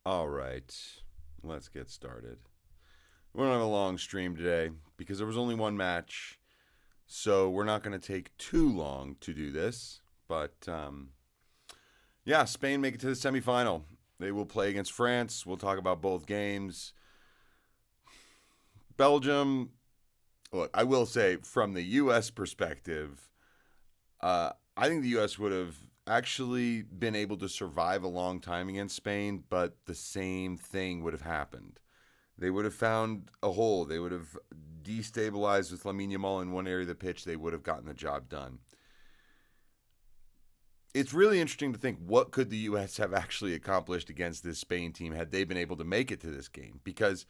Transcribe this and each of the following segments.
All right, let's get started. We're going to have a long stream today because there was only one match, so we're not going to take too long to do this. But yeah, Spain make it to the semifinal. They will play against France. We'll talk about both games. Belgium, look, I will say from the U.S. perspective, I think the U.S. would have actually been able to survive a long time against Spain, but the same thing would have happened. They would have found a hole. They would have destabilized with Lamine Yamal in one area of the pitch. They would have gotten the job done. It's really interesting to think what could the U.S. have actually accomplished against this Spain team had they been able to make it to this game. Because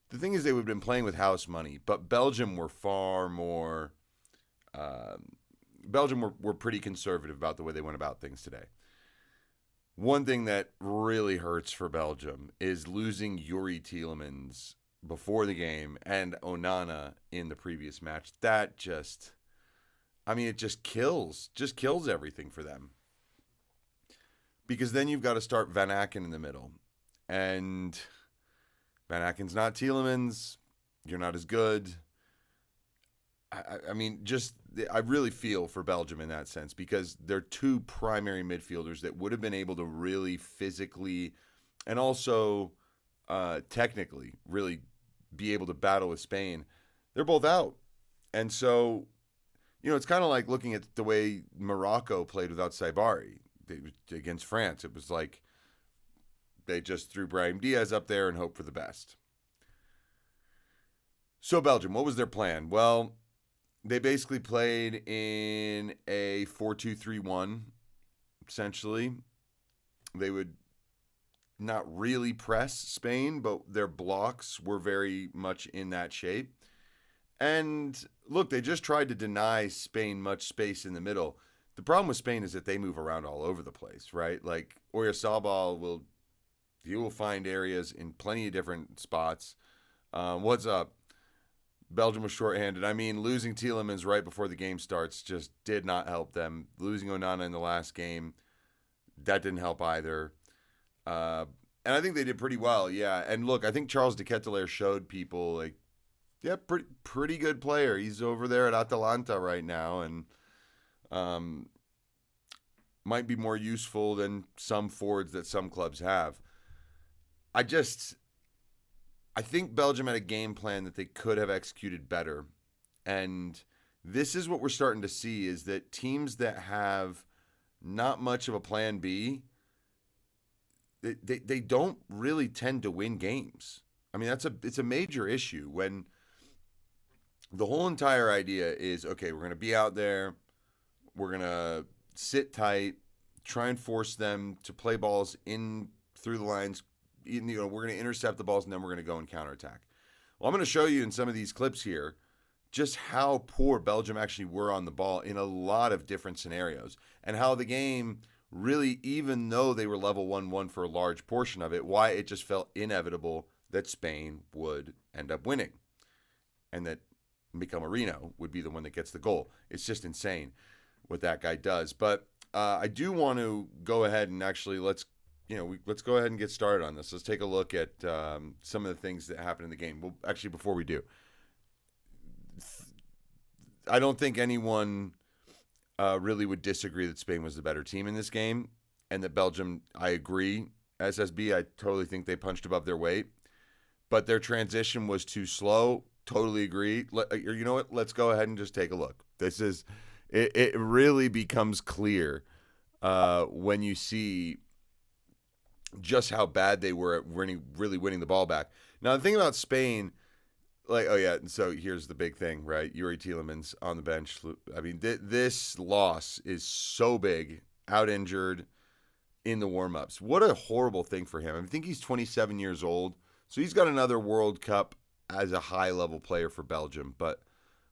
the thing is, they would have been playing with house money, but Belgium were far more. Belgium were pretty conservative about the way they went about things today. One thing that really hurts for Belgium is losing Yuri Tielemans before the game and Onana in the previous match. That just, I mean, it just kills everything for them. Because then you've got to start Van Aken in the middle. And Van Aken's not Tielemans. You're not as good. I mean, I really feel for Belgium in that sense because they're two primary midfielders that would have been able to really physically and also technically really be able to battle with Spain. They're both out. And so, it's kind of like looking at the way Morocco played without Saibari against France. It was like they just threw Brahim Diaz up there and hoped for the best. So Belgium, what was their plan? Well, they basically played in a 4-2-3-1, essentially. They would not really press Spain, but their blocks were very much in that shape. And look, they just tried to deny Spain much space in the middle. The problem with Spain is that they move around all over the place, right? Like Oyarzabal will find areas in plenty of different spots. What's up? Belgium was shorthanded. I mean, losing Tielemans right before the game starts just did not help them. Losing Onana in the last game, that didn't help either. And I think they did pretty well, yeah. And look, I think Charles de Ketelaere showed people, like, yeah, pretty good player. He's over there at Atalanta right now and might be more useful than some forwards that some clubs have. I think Belgium had a game plan that they could have executed better. And this is what we're starting to see is that teams that have not much of a plan B, they don't really tend to win games. I mean, it's a major issue when the whole entire idea is, okay, we're going to be out there, we're going to sit tight, try and force them to play balls in through the lines. We're going to intercept the balls and then we're going to go and counterattack. Well, I'm going to show you in some of these clips here just how poor Belgium actually were on the ball in a lot of different scenarios and how the game really, even though they were level 1-1 for a large portion of it, why it just felt inevitable that Spain would end up winning and that Mikel Merino would be the one that gets the goal. It's just insane what that guy does. But I do want to go ahead and actually let's go ahead and get started on this. Let's take a look at some of the things that happened in the game. Well, actually, before we do, I don't think anyone really would disagree that Spain was the better team in this game and that Belgium, I agree. SSB, I totally think they punched above their weight. But their transition was too slow. Totally agree. You know what? Let's go ahead and just take a look. It really becomes clear when you see just how bad they were at really winning the ball back. Now, the thing about Spain, so here's the big thing, right? Yuri Tielemans on the bench. I mean, this loss is so big, out injured in the warm-ups. What a horrible thing for him. I think he's 27 years old, so he's got another World Cup as a high-level player for Belgium, but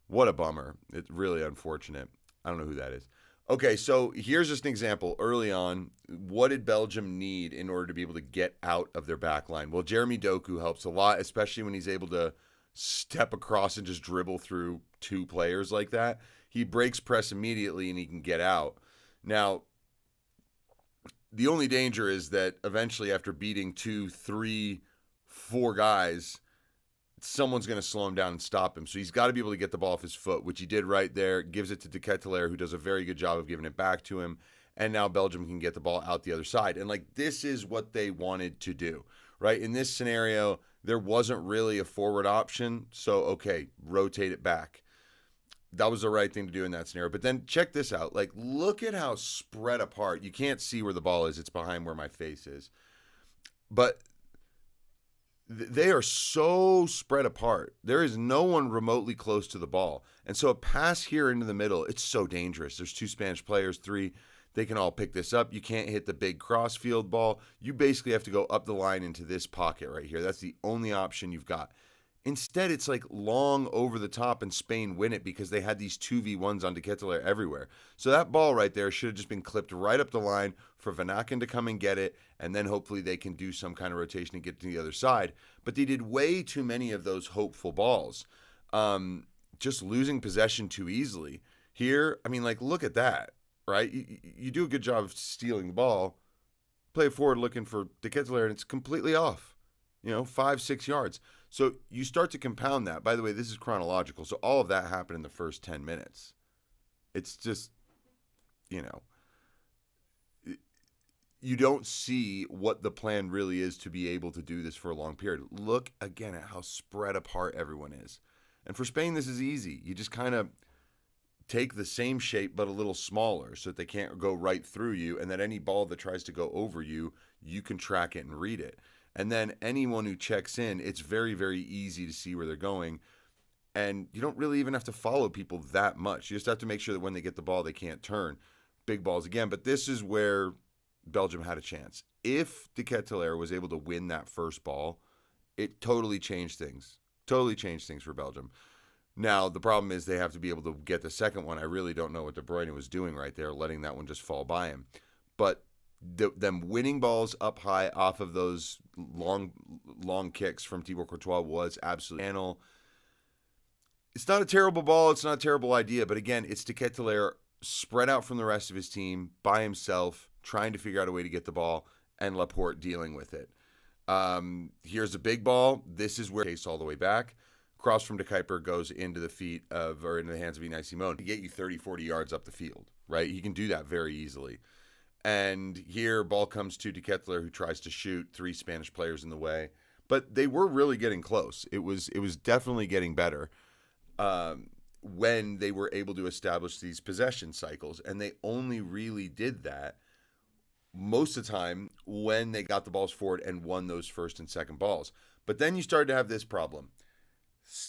what a bummer. It's really unfortunate. I don't know who that is. Okay, so here's just an example. Early on, what did Belgium need in order to be able to get out of their back line? Well, Jeremy Doku helps a lot, especially when he's able to step across and just dribble through two players like that. He breaks press immediately and he can get out. Now, The only danger is that eventually, after beating 2, 3, 4 guys, someone's going to slow him down and stop him. So he's got to be able to get the ball off his foot, which he did right there. Gives it to De Ketelaere, who does a very good job of giving it back to him. And now Belgium can get the ball out the other side. And like, this is what they wanted to do, right? In this scenario, there wasn't really a forward option. So, okay, rotate it back. That was the right thing to do in that scenario. But then check this out. Like, look at how spread apart. You can't see where the ball is. It's behind where my face is. But they are so spread apart. There is no one remotely close to the ball. And so a pass here into the middle, it's so dangerous. There's 2 Spanish players, 3. They can all pick this up. You can't hit the big crossfield ball. You basically have to go up the line into this pocket right here. That's the only option you've got. Instead, it's like long over the top, and Spain win it because they had these 2v1s on De Ketelaere everywhere. So that ball right there should have just been clipped right up the line for Van Aken to come and get it, and then hopefully they can do some kind of rotation and get to the other side. But they did way too many of those hopeful balls, just losing possession too easily. Here, I mean, like, look at that, right? You do a good job of stealing the ball, play it forward looking for De Ketelaere, and it's completely off, 5, 6 yards. So you start to compound that. By the way, this is chronological. So all of that happened in the first 10 minutes. It's just, you don't see what the plan really is to be able to do this for a long period. Look again at how spread apart everyone is. And for Spain, this is easy. You just kind of take the same shape but a little smaller so that they can't go right through you, and that any ball that tries to go over you, you can track it and read it. And then anyone who checks in, it's very, very easy to see where they're going. And you don't really even have to follow people that much. You just have to make sure that when they get the ball, they can't turn. Big balls again. But this is where Belgium had a chance. If De Ketelaere was able to win that first ball, it totally changed things. Totally changed things for Belgium. Now, the problem is they have to be able to get the second one. I really don't know what De Bruyne was doing right there, letting that one just fall by him. But them winning balls up high off of those long kicks from Thibaut Courtois was absolutely anal. It's not a terrible ball. It's not a terrible idea. But again, it's De Ketelaere spread out from the rest of his team by himself, trying to figure out a way to get the ball, and Laporte dealing with it. Here's a big ball. This is where chase all the way back. Cross from De Kuiper goes into the into the hands of Unai Simon to get you 30, 40 yards up the field, right? He can do that very easily. And here, ball comes to De Ketelaere, who tries to shoot, 3 Spanish players in the way. But they were really getting close. It was definitely getting better when they were able to establish these possession cycles. And they only really did that most of the time when they got the balls forward and won those first and second balls. But then you started to have this problem.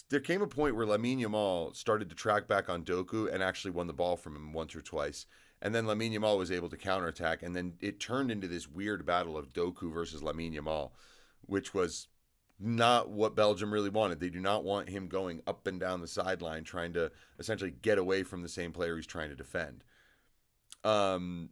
There came a point where Lamine Yamal started to track back on Doku and actually won the ball from him once or twice. And then Lamine Yamal was able to counterattack, and then it turned into this weird battle of Doku versus Lamine Yamal, which was not what Belgium really wanted. They do not want him going up and down the sideline trying to essentially get away from the same player he's trying to defend. Then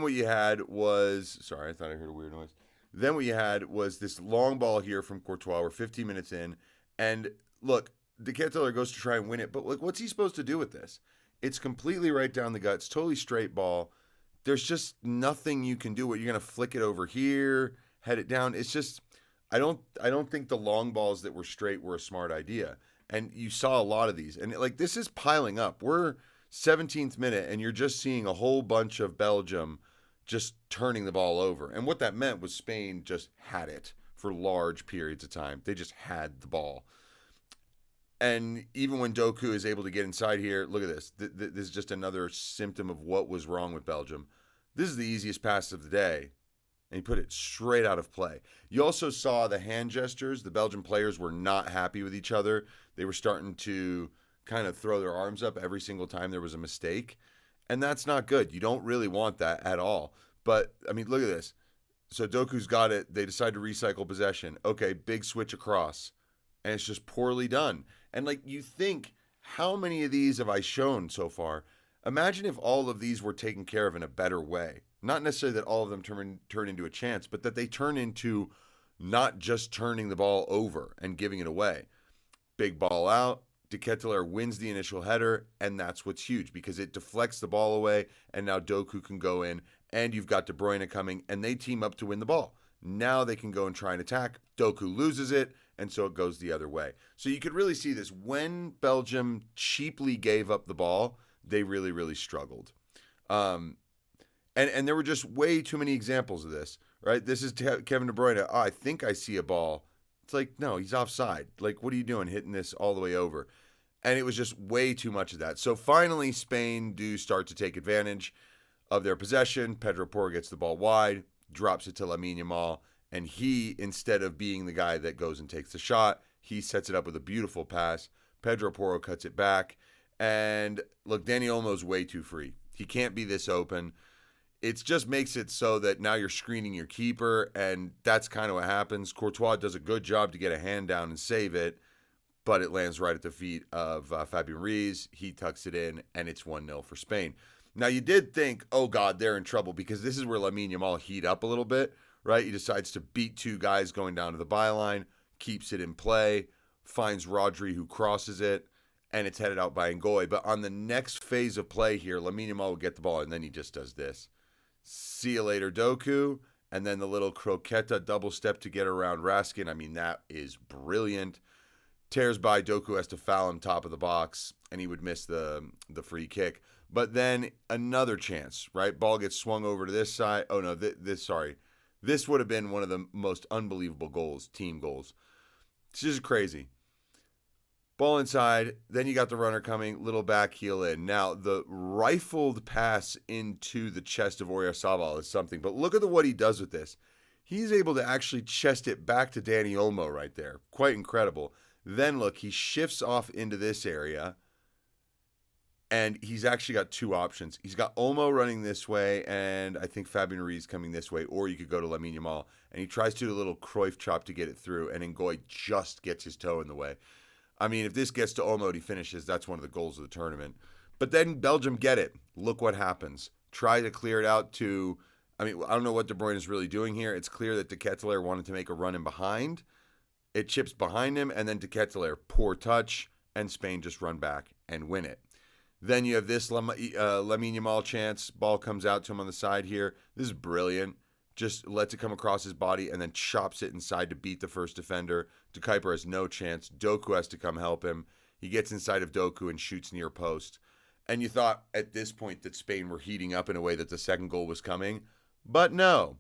what you had was... Sorry, I thought I heard a weird noise. Then what you had was this long ball here from Courtois. We're 15 minutes in, and look, De Ketelaere goes to try and win it, but look, what's he supposed to do with this? It's completely right down the gut. It's totally straight ball. There's just nothing you can do. What, you're going to flick it over here, head it down? It's just, I don't think the long balls that were straight were a smart idea. And you saw a lot of these. And like, this is piling up. We're 17th minute, and you're just seeing a whole bunch of Belgium just turning the ball over. And what that meant was Spain just had it for large periods of time. They just had the ball. And even when Doku is able to get inside here, look at this. This is just another symptom of what was wrong with Belgium. This is the easiest pass of the day, and he put it straight out of play. You also saw the hand gestures. The Belgian players were not happy with each other. They were starting to kind of throw their arms up every single time there was a mistake, and that's not good. You don't really want that at all. But, I mean, look at this. So Doku's got it. They decide to recycle possession. Okay, big switch across, and it's just poorly done. And, like, you think, how many of these have I shown so far? Imagine if all of these were taken care of in a better way. Not necessarily that all of them turn into a chance, but that they turn into not just turning the ball over and giving it away. Big ball out. De Ketelaere wins the initial header, and that's what's huge because it deflects the ball away, and now Doku can go in, and you've got De Bruyne coming, and they team up to win the ball. Now they can go and try and attack. Doku loses it, and so it goes the other way. So you could really see this. When Belgium cheaply gave up the ball, they really, really struggled. And there were just way too many examples of this, right? This is Kevin De Bruyne. Oh, I think I see a ball. It's like, no, he's offside. Like, what are you doing hitting this all the way over? And it was just way too much of that. So finally, Spain do start to take advantage of their possession. Pedro Porro gets the ball wide, drops it to Lamine Yamal, and he, instead of being the guy that goes and takes the shot, he sets it up with a beautiful pass. Pedro Porro cuts it back. And look, Dani Olmo's way too free. He can't be this open. It just makes it so that now you're screening your keeper, and that's kind of what happens. Courtois does a good job to get a hand down and save it, but it lands right at the feet of Fabian Ruiz. He tucks it in, and it's 1-0 for Spain. Now, you did think, oh, God, they're in trouble, because this is where Lamine Yamal heat up a little bit, right? He decides to beat two guys going down to the byline, keeps it in play, finds Rodri, who crosses it, and it's headed out by Ngoy. But on the next phase of play here, Lamine Yamal will get the ball, and then he just does this. See you later, Doku. And then the little croqueta double step to get around Raskin. I mean, that is brilliant. Tears by, Doku has to foul him top of the box, and he would miss the free kick. But then another chance, right? Ball gets swung over to this side. Oh, no, this would have been one of the most unbelievable goals, team goals. It's just crazy. Ball inside, then you got the runner coming, little back heel in. Now, the rifled pass into the chest of Oyarzabal is something, but look at what he does with this. He's able to actually chest it back to Dani Olmo right there. Quite incredible. Then look, he shifts off into this area, and he's actually got two options. He's got Olmo running this way, and I think Fabian Ruiz coming this way, or you could go to Lamine Yamal. And he tries to do a little Cruyff chop to get it through, and Ngoy just gets his toe in the way. I mean, if this gets to Olmo, he finishes. That's one of the goals of the tournament. But then Belgium get it. Look what happens. Try to clear it out to, I mean, I don't know what De Bruyne is really doing here. It's clear that De Ketelaere wanted to make a run in behind. It chips behind him, and then De Ketelaere, poor touch, and Spain just run back and win it. Then you have this Lamine Yamal chance. Ball comes out to him on the side here. This is brilliant. Just lets it come across his body and then chops it inside to beat the first defender. De Kuiper has no chance. Doku has to come help him. He gets inside of Doku and shoots near post. And you thought at this point that Spain were heating up in a way that the second goal was coming. But no.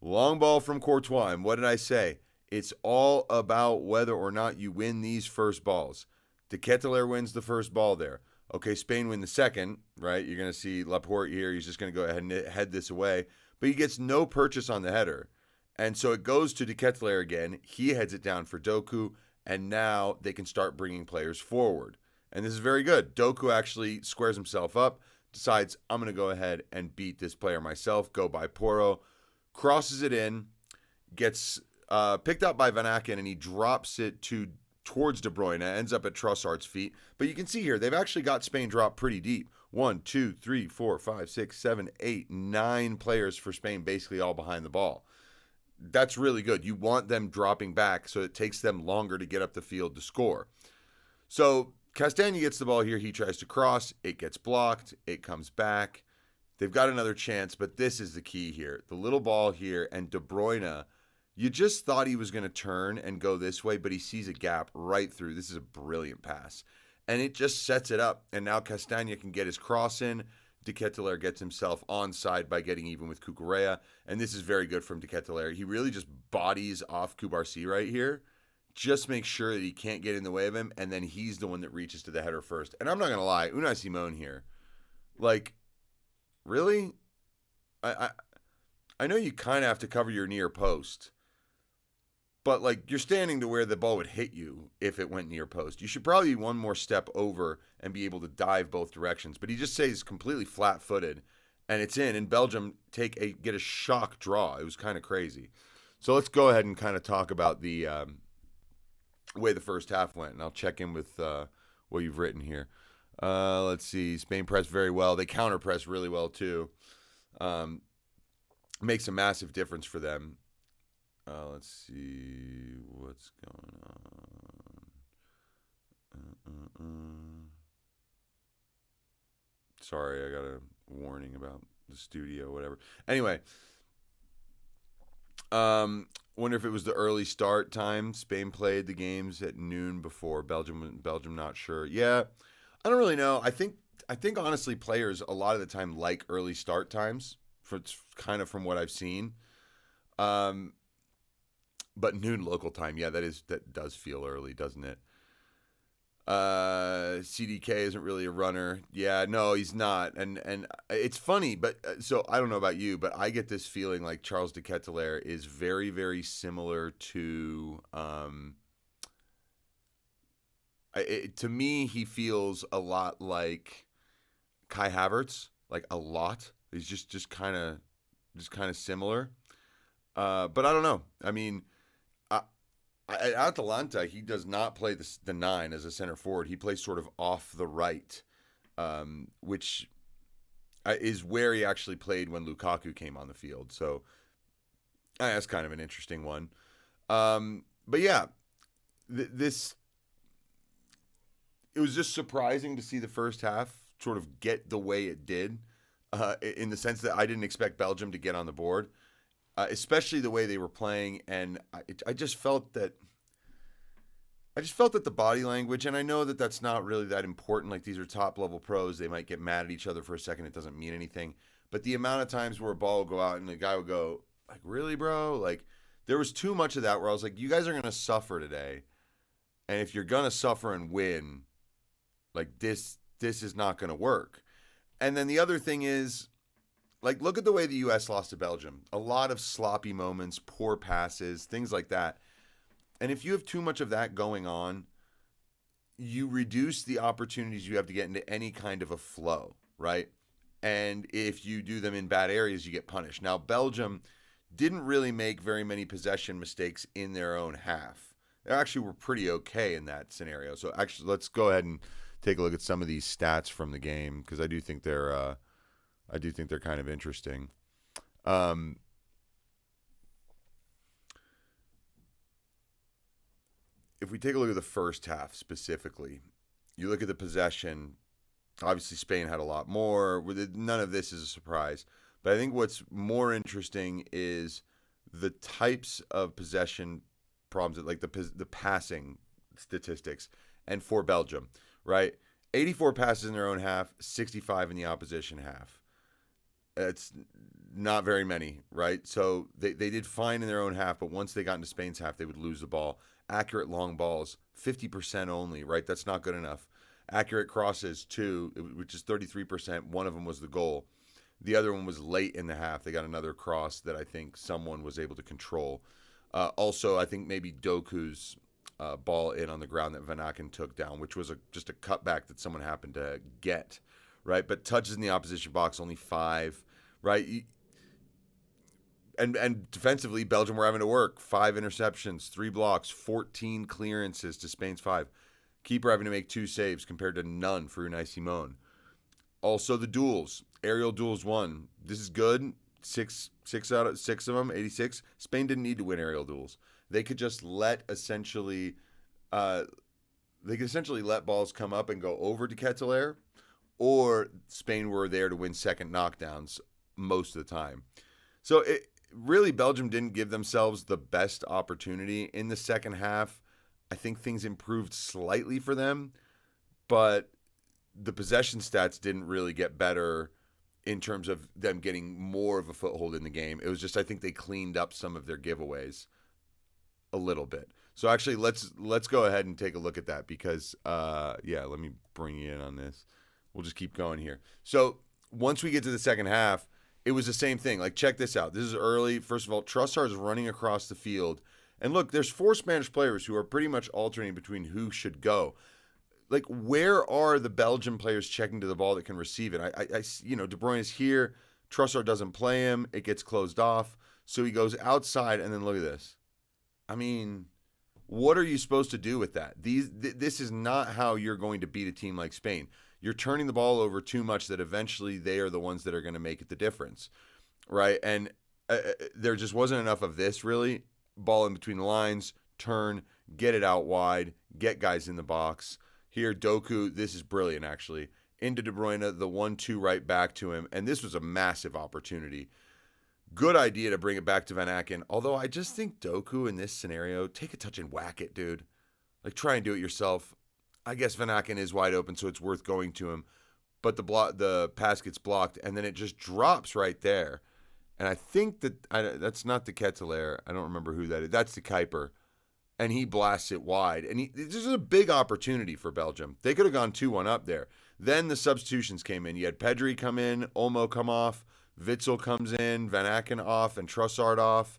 Long ball from Courtois. And what did I say? It's all about whether or not you win these first balls. De Ketelaere wins the first ball there. Okay, Spain win the second, right? You're going to see Laporte here. He's just going to go ahead and head this away. But he gets no purchase on the header. And so it goes to De Ketelaere again. He heads it down for Doku. And now they can start bringing players forward. And this is very good. Doku actually squares himself up, decides, I'm going to go ahead and beat this player myself, go by Porro, crosses it in, gets picked up by Van Aken, and he drops it towards De Bruyne, ends up at Trossard's feet. But you can see here, they've actually got Spain dropped pretty deep. 1, 2, 3, 4, 5, 6, 7, 8, 9 players for Spain, basically all behind the ball. That's really good. You want them dropping back so it takes them longer to get up the field to score. So Castagna gets the ball here. He tries to cross. It gets blocked. It comes back. They've got another chance, but this is the key here. The little ball here, and De Bruyne, you just thought he was going to turn and go this way, but he sees a gap right through. This is a brilliant pass. And it just sets it up. And now Castagna can get his cross in. De Ketelaere gets himself onside by getting even with Cucurella. And this is very good from De Ketelaere. He really just bodies off Kubarsi right here. Just make sure that he can't get in the way of him. And then he's the one that reaches to the header first. And I'm not going to lie. Unai Simon here. Like, really? I know you kind of have to cover your near post. But, like, you're standing to where the ball would hit you if it went near post. You should probably be one more step over and be able to dive both directions. But he just stays completely flat-footed, and it's in. And Belgium get a shock draw. It was kind of crazy. So let's go ahead and kind of talk about the way the first half went. And I'll check in with what you've written here. Let's see. Spain pressed very well. They counter-pressed really well, too. Makes a massive difference for them. Let's see what's going Sorry, I got a warning about the studio, whatever. Anyway, wonder if it was the early start time. Spain played the games at noon before Belgium. Belgium, not sure. Yeah, I don't really know. I think honestly, players a lot of the time like early start times. For kind of from what I've seen. Um, but noon local time, yeah, that does feel early, doesn't it? CDK isn't really a runner. Yeah, no, he's not. And it's funny, but so I don't know about you, but I get this feeling like Charles de Ketelaere is very, very similar to. To me, he feels a lot like Kai Havertz, like a lot. He's just kind of similar. But I don't know. I mean, at Atalanta, he does not play the nine as a center forward. He plays sort of off the right, which is where he actually played when Lukaku came on the field. So that's kind of an interesting one. But yeah, this it was just surprising to see the first half sort of get the way it did, in the sense that I didn't expect Belgium to get on the board, especially the way they were playing, and I just felt that. I just felt that the body language, and I know that that's not really that important. Like, these are top level pros. They might get mad at each other for a second. It doesn't mean anything. But the amount of times where a ball would go out and the guy would go, like, really, bro? Like, there was too much of that where I was like, you guys are going to suffer today. And if you're going to suffer and win, like, this is not going to work. And then the other thing is, like, look at the way the U.S. lost to Belgium. A lot of sloppy moments, poor passes, things like that. And if you have too much of that going on, you reduce the opportunities you have to get into any kind of a flow, right? And if you do them in bad areas, you get punished. Now, Belgium didn't really make very many possession mistakes in their own half. They actually were pretty okay in that scenario. So actually, let's go ahead and take a look at some of these stats from the game, because I do think they're kind of interesting. If we take a look at the first half specifically, you look at the possession. Obviously, Spain had a lot more. None of this is a surprise. But I think what's more interesting is the types of possession problems, like the passing statistics, and for Belgium, right? 84 passes in their own half, 65 in the opposition half. It's not very many, right? So they did fine in their own half, but once they got into Spain's half, they would lose the ball. Accurate long balls, 50% only, right? That's not good enough. Accurate crosses, too, which is 33%. One of them was the goal. The other one was late in the half. They got another cross that I think someone was able to control. Also, I think maybe Doku's ball in on the ground that Van Aken took down, which was just a cutback that someone happened to get, right? But touches in the opposition box, only 5, right? And defensively, Belgium were having to work. 5 interceptions, 3 blocks, 14 clearances to Spain's 5. Keeper having to make 2 saves compared to none for Unai Simon. Also the duels. Aerial duels won. This is good. Six out of 6 of them, 86. Spain didn't need to win aerial duels. They could just essentially let balls come up and go over to Ketelaere, or Spain were there to win second knockdowns most of the time. So really, Belgium didn't give themselves the best opportunity in the second half. I think things improved slightly for them, but the possession stats didn't really get better in terms of them getting more of a foothold in the game. It was just, I think they cleaned up some of their giveaways a little bit. So actually, let's go ahead and take a look at that, because let me bring you in on this. We'll just keep going here. So once we get to the second half, it was the same thing. Like, check this out. This is early. First of all, Trossard is running across the field. And look, there's 4 Spanish players who are pretty much alternating between who should go. Like, where are the Belgian players checking to the ball that can receive it? I De Bruyne is here. Trossard doesn't play him. It gets closed off. So he goes outside, and then look at this. I mean, what are you supposed to do with that? This is not how you're going to beat a team like Spain. You're turning the ball over too much that eventually they are the ones that are going to make it the difference, right? And there just wasn't enough of this, really. Ball in between the lines, turn, get it out wide, get guys in the box. Here, Doku, this is brilliant, actually. Into De Bruyne, the 1-2 right back to him. And this was a massive opportunity. Good idea to bring it back to Van Aken. Although I just think Doku in this scenario, take a touch and whack it, dude. Like, try and do it yourself. I guess Van Aken is wide open, so it's worth going to him. But the pass gets blocked, and then it just drops right there. And I think that's not the Ketelaere. I don't remember who that is. That's the Kuiper. And he blasts it wide. And this is a big opportunity for Belgium. They could have gone 2-1 up there. Then the substitutions came in. You had Pedri come in, Olmo come off, Witsel comes in, Van Aken off, and Trossard off.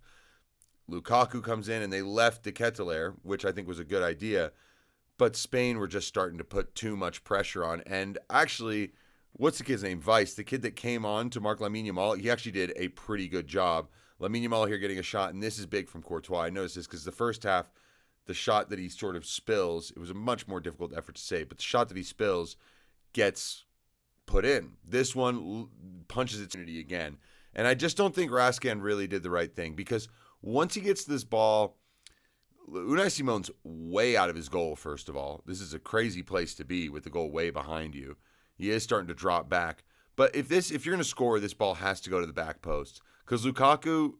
Lukaku comes in, and they left De Ketelaere, which I think was a good idea. But Spain were just starting to put too much pressure on. And actually, what's the kid's name? Weiss, the kid that came on to mark Lamine Yamal, he actually did a pretty good job. Lamine Yamal here getting a shot, and this is big from Courtois. I noticed this because the first half, the shot that he sort of spills, it was a much more difficult effort to save, but the shot that he spills gets put in. This one punches its unity again. And I just don't think Raskin really did the right thing, because once he gets this ball, Unai Simon's way out of his goal, first of all. This is a crazy place to be with the goal way behind you. He is starting to drop back. But if you're going to score, this ball has to go to the back post. Because Lukaku,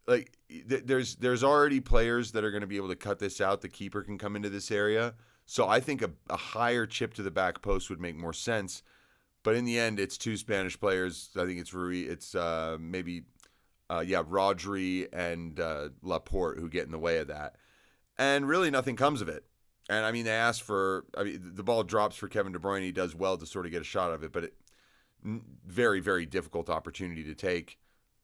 like, there's already players that are going to be able to cut this out. The keeper can come into this area. So I think a higher chip to the back post would make more sense. But in the end, it's two Spanish players. I think it's Rui. It's Rodri and Laporte who get in the way of that. And really nothing comes of it. And, I mean, they asked for – I mean, the ball drops for Kevin De Bruyne. He does well to sort of get a shot of it. But very, very difficult opportunity to take.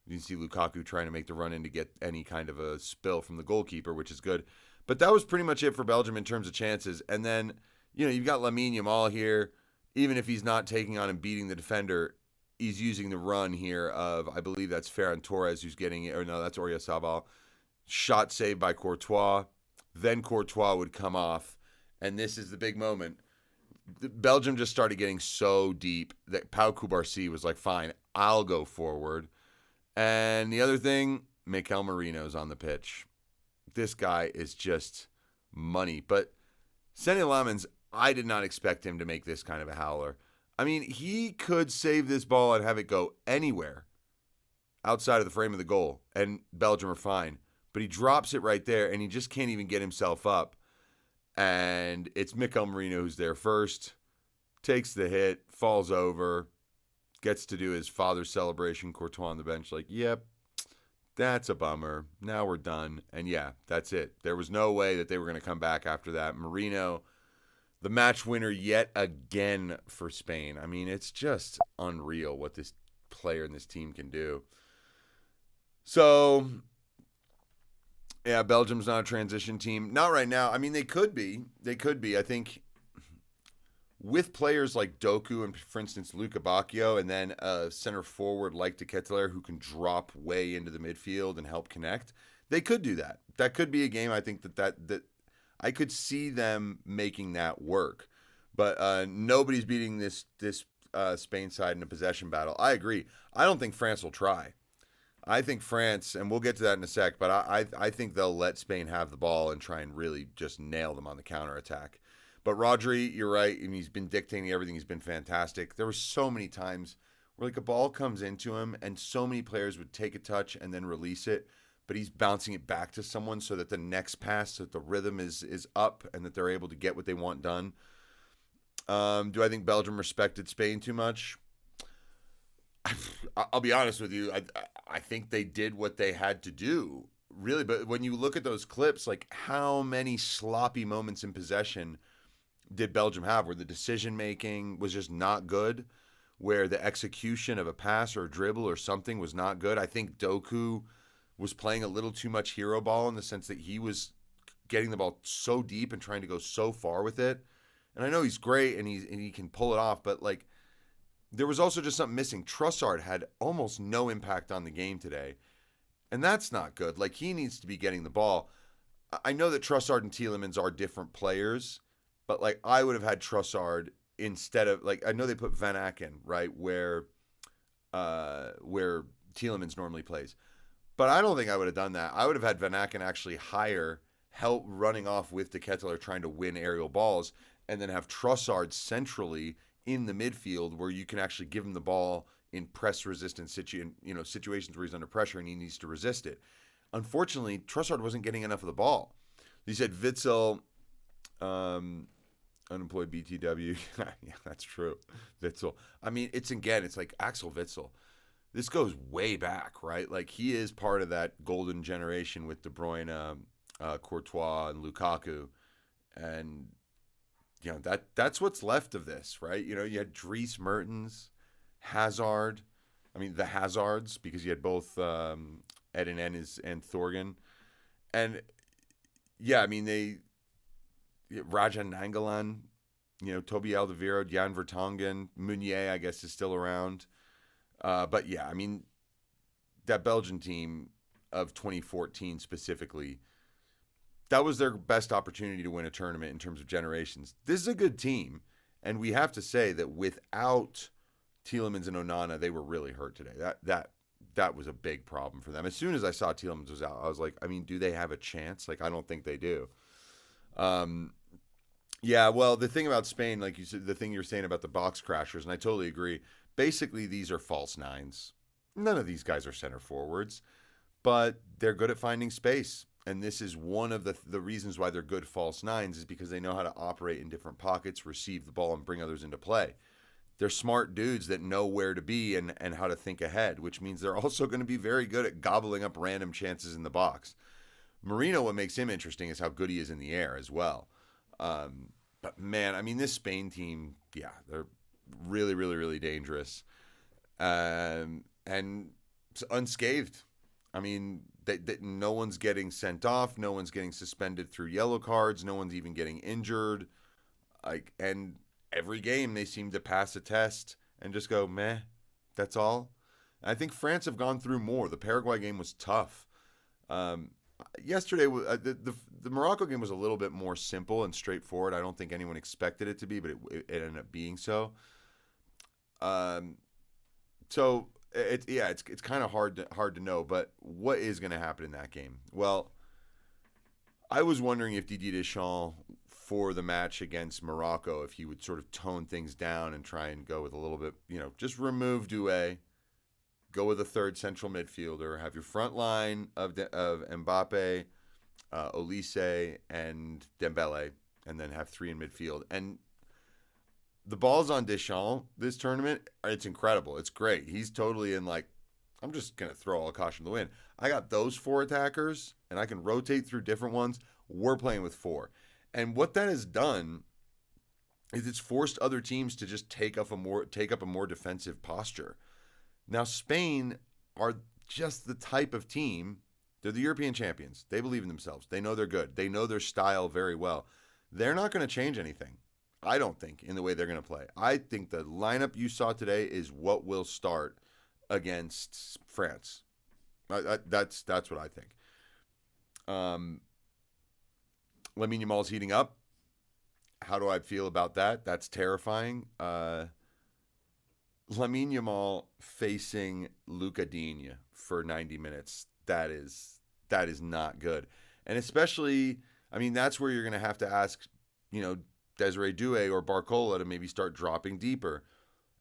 You can see Lukaku trying to make the run in to get any kind of a spill from the goalkeeper, which is good. But that was pretty much it for Belgium in terms of chances. And then, you've got Lamine Yamal here. Even if he's not taking on and beating the defender, he's using the run here of, I believe that's Ferran Torres who's getting it. Or no, that's Oyarzabal. Shot saved by Courtois. Then Courtois would come off. And this is the big moment. Belgium just started getting so deep that Pau Cubarsí was like, fine, I'll go forward. And the other thing, Mikel Merino's on the pitch. This guy is just money. But Senne Lammens, I did not expect him to make this kind of a howler. I mean, he could save this ball and have it go anywhere outside of the frame of the goal, and Belgium are fine. But he drops it right there, and he just can't even get himself up. And it's Mikel Merino who's there first, takes the hit, falls over, gets to do his father's celebration. Courtois on the bench like, yep, that's a bummer. Now we're done. And yeah, that's it. There was no way that they were going to come back after that. Merino, the match winner yet again for Spain. I mean, it's just unreal what this player and this team can do. So, yeah, Belgium's not a transition team. Not right now. I mean, they could be. They could be. I think with players like Doku and, for instance, Luka Bacchio, and then a center forward like De Ketelaere who can drop way into the midfield and help connect, they could do that. That could be a game, I think, that I could see them making that work. But nobody's beating this Spain side in a possession battle. I agree. I don't think France will try. I think France, and we'll get to that in a sec, but I think they'll let Spain have the ball and try and really just nail them on the counterattack. But Rodri, you're right, and he's been dictating everything. He's been fantastic. There were so many times where like a ball comes into him, and so many players would take a touch and then release it, but he's bouncing it back to someone so that the next pass, so that the rhythm is up and that they're able to get what they want done. Do I think Belgium respected Spain too much? I'll be honest with you. I think they did what they had to do, really. But when you look at those clips, like how many sloppy moments in possession did Belgium have where the decision-making was just not good, where the execution of a pass or a dribble or something was not good? I think Doku was playing a little too much hero ball in the sense that he was getting the ball so deep and trying to go so far with it. And I know he's great and he can pull it off, but like there was also just something missing. Trossard had almost no impact on the game today, and that's not good. Like, he needs to be getting the ball. I know that Trossard and Tielemans are different players, but like I would have had Trossard instead of, like, I know they put Van Aken right where Tielemans normally plays, but I don't think I would have done that. I would have had Van Aken actually higher, help running off with De Ketelaere trying to win aerial balls. and then have Trossard centrally in the midfield where you can actually give him the ball in press resistant situations where he's under pressure and he needs to resist it. Unfortunately, Trossard wasn't getting enough of the ball. He said Witzel, unemployed BTW. Yeah, that's true. Witzel. I mean, it's like Axel Witzel. This goes way back, right? Like, he is part of that golden generation with De Bruyne, Courtois, and Lukaku. And, that's what's left of this, right? You had Dries Mertens, Hazard. I mean, the Hazards, because you had both Eden and Thorgan. And, yeah, I mean, Rajan Nangolan, Toby Alderweireld, Jan Vertonghen, Meunier, I guess, is still around. But yeah, I mean, that Belgian team of 2014 specifically, that was their best opportunity to win a tournament in terms of generations. This is a good team, and we have to say that without Tielemans and Onana, they were really hurt today. That was a big problem for them. As soon as I saw Tielemans was out, I was like, I mean, do they have a chance? Like, I don't think they do. Yeah, well, the thing about Spain, like you said, the thing you're saying about the box crashers, and I totally agree. Basically, these are false nines. None of these guys are center forwards, but they're good at finding space. And this is one of the reasons why they're good false nines, is because they know how to operate in different pockets, receive the ball, and bring others into play. They're smart dudes that know where to be and how to think ahead, which means they're also going to be very good at gobbling up random chances in the box. Marino, what makes him interesting is how good he is in the air as well. But man, I mean, this Spain team, yeah, they're really, really, really dangerous, and unscathed. I mean, no one's getting sent off, no one's getting suspended through yellow cards, no one's even getting injured. And every game they seem to pass a test and just go, meh, that's all. And I think France have gone through more. The Paraguay game was tough. Yesterday, the Morocco game was a little bit more simple and straightforward. I don't think anyone expected it to be, but it ended up being so. So it's kind of hard to know. But what is going to happen in that game? Well, I was wondering if Didier Deschamps, for the match against Morocco, if he would sort of tone things down and try and go with a little bit, just remove Doué, go with a third central midfielder, have your front line of Mbappe, Olise, and Dembele, and then have three in midfield. And the ball's on Deschamps this tournament. It's incredible. It's great. He's totally in, like, I'm just going to throw all caution to the wind. I got those four attackers, and I can rotate through different ones. We're playing with four. And what that has done is it's forced other teams to just take up a more defensive posture. Now, Spain are just the type of team. They're the European champions. They believe in themselves. They know they're good. They know their style very well. They're not going to change anything, I don't think, in the way they're going to play. I think the lineup you saw today is what will start against France. That's what I think. Lamine Yamal's heating up. How do I feel about that? That's terrifying. Lamine Yamal facing Luca Digne for 90 minutes. That is not good. And especially, I mean, that's where you're going to have to ask, Desiree Doué or Barcola to maybe start dropping deeper.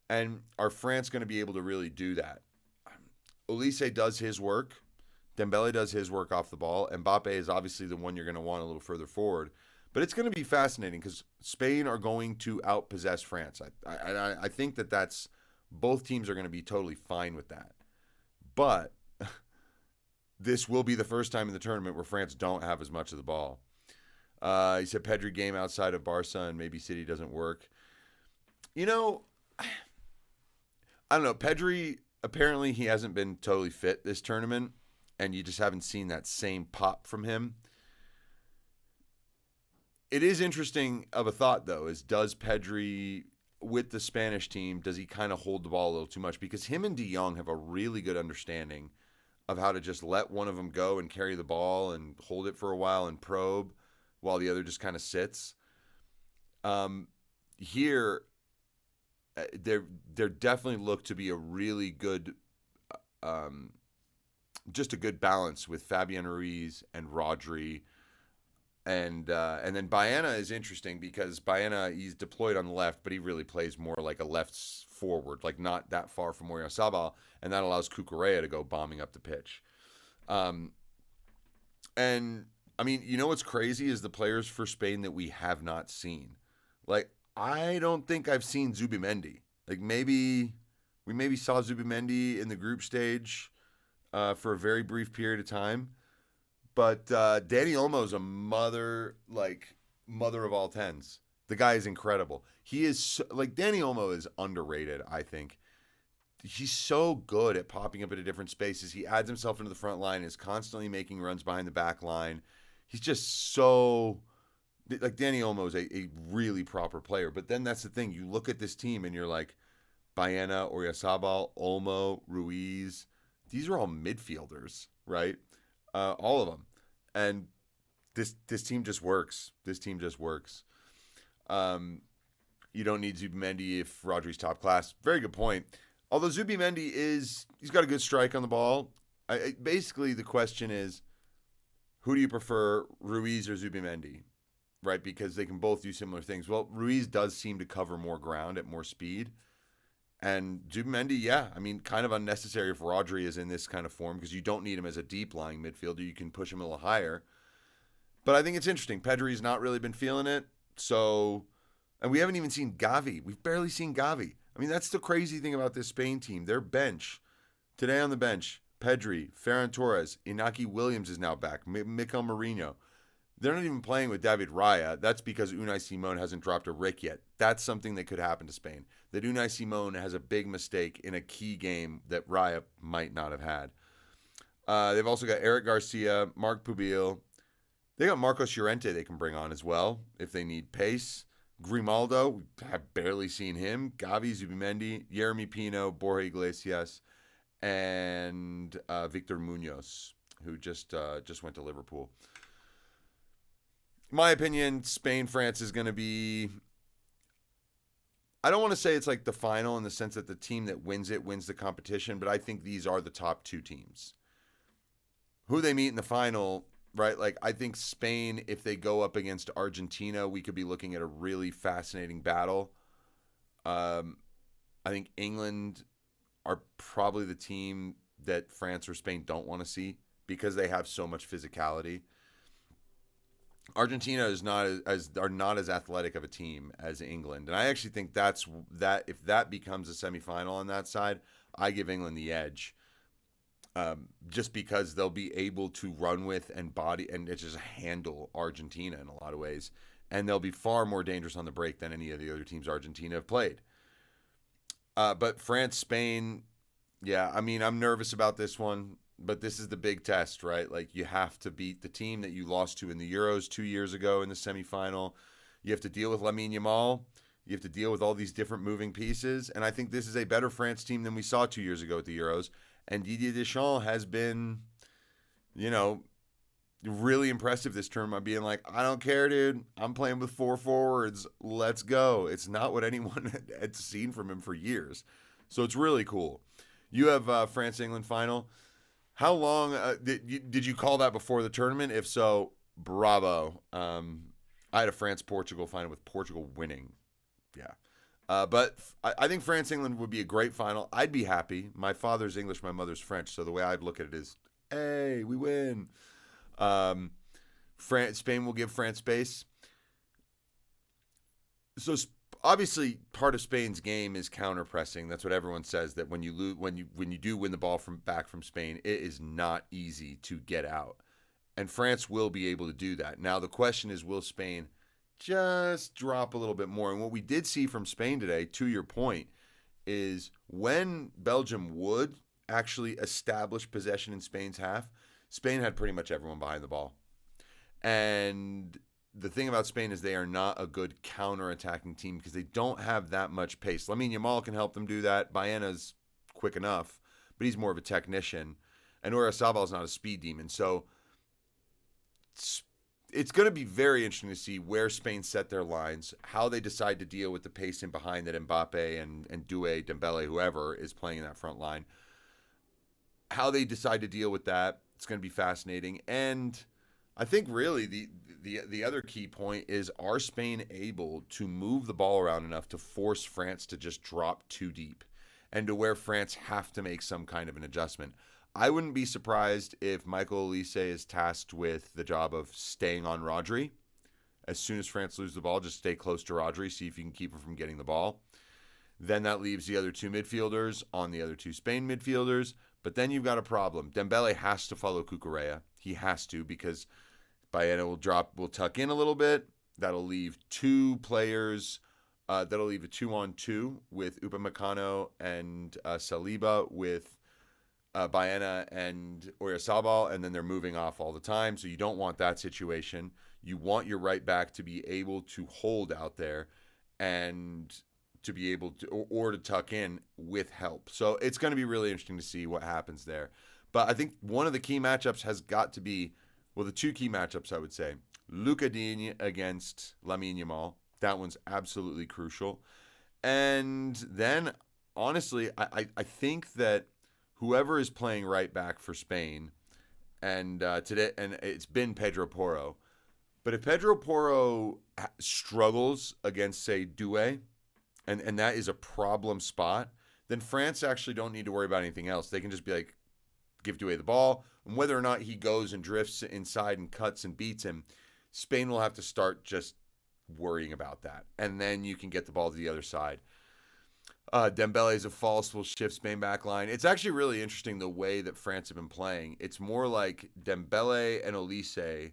And are France going to be able to really do that? Olise does his work. Dembele does his work off the ball. Mbappe is obviously the one you're going to want a little further forward. But it's going to be fascinating because Spain are going to outpossess France. I think that's both teams are going to be totally fine with that. But this will be the first time in the tournament where France don't have as much of the ball. He said Pedri game outside of Barca and maybe City doesn't work. I don't know. Pedri, apparently he hasn't been totally fit this tournament, and you just haven't seen that same pop from him. It is interesting of a thought, though, does Pedri, with the Spanish team, does he kind of hold the ball a little too much? Because him and De Jong have a really good understanding of how to just let one of them go and carry the ball and hold it for a while and probe while the other just kind of sits. Here, there definitely looked to be a really good, just a good balance with Fabian Ruiz and Rodri And then Baena is interesting because Baena, he's deployed on the left, but he really plays more like a left forward, like not that far from Oyarzabal, and that allows Cucurella to go bombing up the pitch. Um, and I mean, you know what's crazy is the players for Spain that we have not seen. Like, I don't think I've seen Zubimendi. Like, we maybe saw Zubimendi in the group stage for a very brief period of time. But Danny Olmo's a mother of all tens. The guy is incredible. He is like Danny Olmo is underrated, I think. He's so good at popping up into different spaces. He adds himself into the front line, is constantly making runs behind the back line. He's just so like Danny Olmo is a really proper player. But then that's the thing. You look at this team and you're like, Baena, Oyarzabal, Olmo, Ruiz. These are all midfielders, right? All of them. And this team just works. This team just works. You don't need Zubimendi if Rodri's top class. Very good point. Although Zubimendi he's got a good strike on the ball. Basically, the question is, who do you prefer, Ruiz or Zubimendi? Right, because they can both do similar things. Well, Ruiz does seem to cover more ground at more speed. And Zubimendi, yeah, I mean, kind of unnecessary if Rodri is in this kind of form because you don't need him as a deep-lying midfielder. You can push him a little higher. But I think it's interesting. Pedri's not really been feeling it. So, and we haven't even seen Gavi. We've barely seen Gavi. I mean, that's the crazy thing about this Spain team. Their bench, today on the bench, Pedri, Ferran Torres, Inaki Williams is now back, Mikel Merino. They're not even playing with David Raya. That's because Unai Simon hasn't dropped a Rick yet. That's something that could happen to Spain. That Unai Simon has a big mistake in a key game that Raya might not have had. They've also got Eric Garcia, Mark Pubil. They got Marcos Llorente they can bring on as well if they need pace. Grimaldo, we have barely seen him. Gavi, Zubimendi, Yeremy Pino, Borja Iglesias, and Victor Munoz, who just went to Liverpool. In my opinion, Spain-France is going to be, I don't want to say it's like the final in the sense that the team that wins it wins the competition, but I think these are the top two teams. Who they meet in the final, right? Like, I think Spain, if they go up against Argentina, we could be looking at a really fascinating battle. I think England are probably the team that France or Spain don't want to see because they have so much physicality. Argentina is not as athletic of a team as England, and I actually think that if that becomes a semifinal on that side, I give England the edge, just because they'll be able to run with and body and just handle Argentina in a lot of ways, and they'll be far more dangerous on the break than any of the other teams Argentina have played. But France, Spain, yeah, I mean, I'm nervous about this one. But this is the big test, right? Like, you have to beat the team that you lost to in the Euros 2 years ago in the semifinal. You have to deal with Lamine Yamal. You have to deal with all these different moving pieces. And I think this is a better France team than we saw 2 years ago at the Euros. And Didier Deschamps has been, really impressive this term by being like, I don't care, dude. I'm playing with 4 forwards. Let's go. It's not what anyone had seen from him for years. So it's really cool. You have France-England final. How long did you call that before the tournament? If so, bravo. I had a France-Portugal final with Portugal winning. Yeah. But I think France-England would be a great final. I'd be happy. My father's English, my mother's French. So the way I'd look at it is, hey, we win. Spain will give France space. So obviously, part of Spain's game is counter-pressing. That's what everyone says, that when you do win the ball back from Spain, it is not easy to get out. And France will be able to do that. Now, the question is, will Spain just drop a little bit more? And what we did see from Spain today, to your point, is when Belgium would actually establish possession in Spain's half, Spain had pretty much everyone behind the ball. And the thing about Spain is they are not a good counter-attacking team because they don't have that much pace. Lamine Yamal can help them do that. Baena's quick enough, but he's more of a technician. And Oyarzabal is not a speed demon. So it's going to be very interesting to see where Spain set their lines, how they decide to deal with the pace in behind that Mbappe and Doué, Dembele, whoever is playing in that front line. How they decide to deal with that, it's going to be fascinating. And I think really the other key point is, are Spain able to move the ball around enough to force France to just drop too deep and to where France have to make some kind of an adjustment. I wouldn't be surprised if Michael Olise is tasked with the job of staying on Rodri. As soon as France loses the ball, just stay close to Rodri, see if you can keep him from getting the ball. Then that leaves the other two midfielders on the other two Spain midfielders. But then you've got a problem. Dembele has to follow Cucurella. He has to, because Baena will tuck in a little bit. That'll leave two players. That'll leave a 2-on-2 with Upamecano and Saliba, with Baena and Oyarzabal, and then they're moving off all the time. So you don't want that situation. You want your right back to be able to hold out there and to be able to, or to tuck in with help. So it's going to be really interesting to see what happens there. But I think one of the key matchups has got to be, well, the two key matchups, I would say, Luka Digne against Lamine Yamal. That one's absolutely crucial. And then, honestly, I think that whoever is playing right back for Spain, and today, and it's been Pedro Porro, but if Pedro Porro struggles against, say, Doué, and that is a problem spot, then France actually don't need to worry about anything else. They can just be like, give Doué the ball, and whether or not he goes and drifts inside and cuts and beats him, Spain will have to start just worrying about that. And then you can get the ball to the other side. Dembele is a false, will shift Spain back line. It's actually really interesting the way that France have been playing. It's more like Dembele and Olise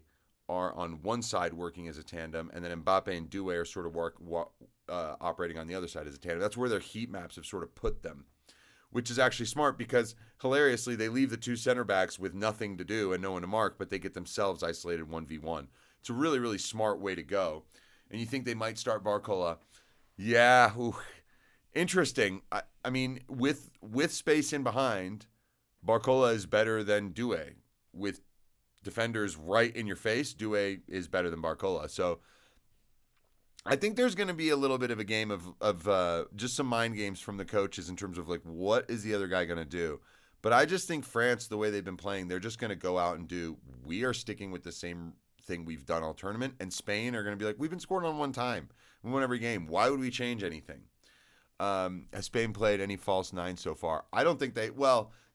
are on one side working as a tandem, and then Mbappe and Doué are sort of operating on the other side as a tandem. That's where their heat maps have sort of put them, which is actually smart because, hilariously, they leave the two center backs with nothing to do and no one to mark, but they get themselves isolated 1v1. It's a really, really smart way to go. And you think they might start Barcola. Yeah, interesting. I mean, with space in behind, Barcola is better than Doué. With defenders right in your face, Doué is better than Barcola. So I think there's going to be a little bit of a game of just some mind games from the coaches in terms of, like, what is the other guy going to do? But I just think France, the way they've been playing, they're just going to go out and we are sticking with the same thing we've done all tournament. And Spain are going to be like, we've been scoring on one time. We won every game. Why would we change anything? Has Spain played any false nine so far? I don't think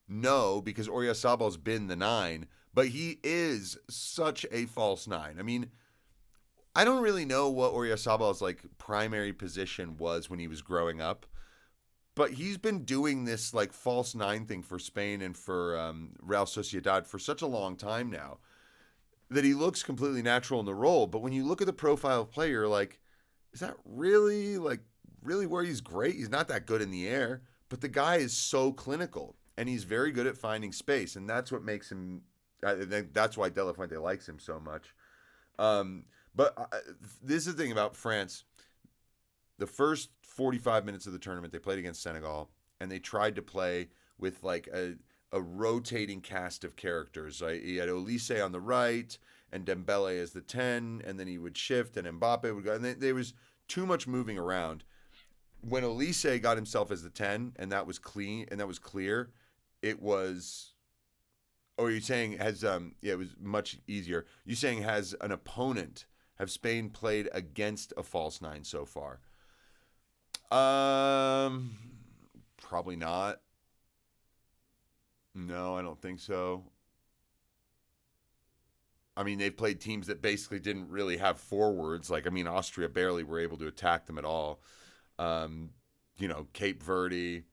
no, because Oyarzabal's been the 9, but he is such a false 9. I mean, I don't really know what Oyarzabal's like primary position was when he was growing up, but he's been doing this like false 9 thing for Spain and for Real Sociedad for such a long time now that he looks completely natural in the role. But when you look at the profile of player, you're like, is that really where he's great? He's not that good in the air, but the guy is so clinical and he's very good at finding space, and that's what makes him. I think that's why De La Fuente likes him so much. But this is the thing about France. The first 45 minutes of the tournament, they played against Senegal, and they tried to play with like a rotating cast of characters. Right? He had Olise on the right, and Dembele as the 10, and then he would shift, and Mbappe would go. And there was too much moving around. When Olise got himself as the 10, and that was clean, and that was clear, it was. Or you're saying it was much easier. You're saying has an opponent. Have Spain played against a false 9 so far? Probably not. No, I don't think so. I mean, they've played teams that basically didn't really have forwards. Like, I mean, Austria barely were able to attack them at all. Cape Verde,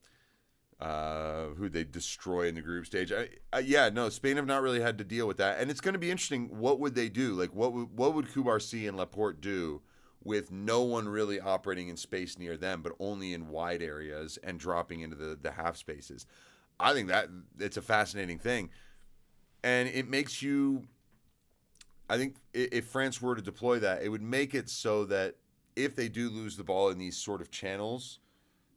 who they destroy in the group stage. Spain have not really had to deal with that. And it's going to be interesting. What would they do? Like, what would Cubarsí and Laporte do with no one really operating in space near them, but only in wide areas and dropping into the half spaces? I think that it's a fascinating thing. And it makes you, I think if France were to deploy that, it would make it so that if they do lose the ball in these sort of channels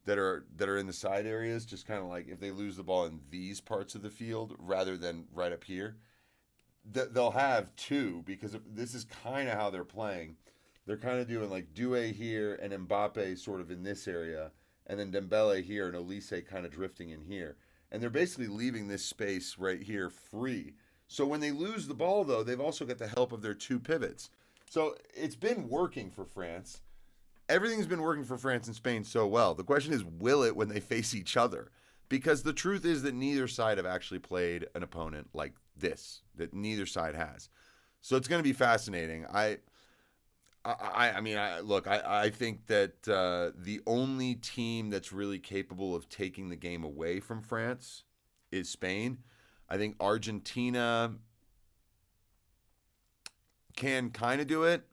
that are in the side areas, just kind of like if they lose the ball in these parts of the field rather than right up here, they'll have two, because this is kind of how they're playing. They're kind of doing like Doué here and Mbappe sort of in this area, and then Dembele here and Olise kind of drifting in here. And they're basically leaving this space right here free. So when they lose the ball, though, they've also got the help of their two pivots. So it's been working for France. Everything's been working for France and Spain so well. The question is, will it when they face each other? Because the truth is that neither side have actually played an opponent like this, that neither side has. So it's going to be fascinating. I think that the only team that's really capable of taking the game away from France is Spain. I think Argentina can kind of do it.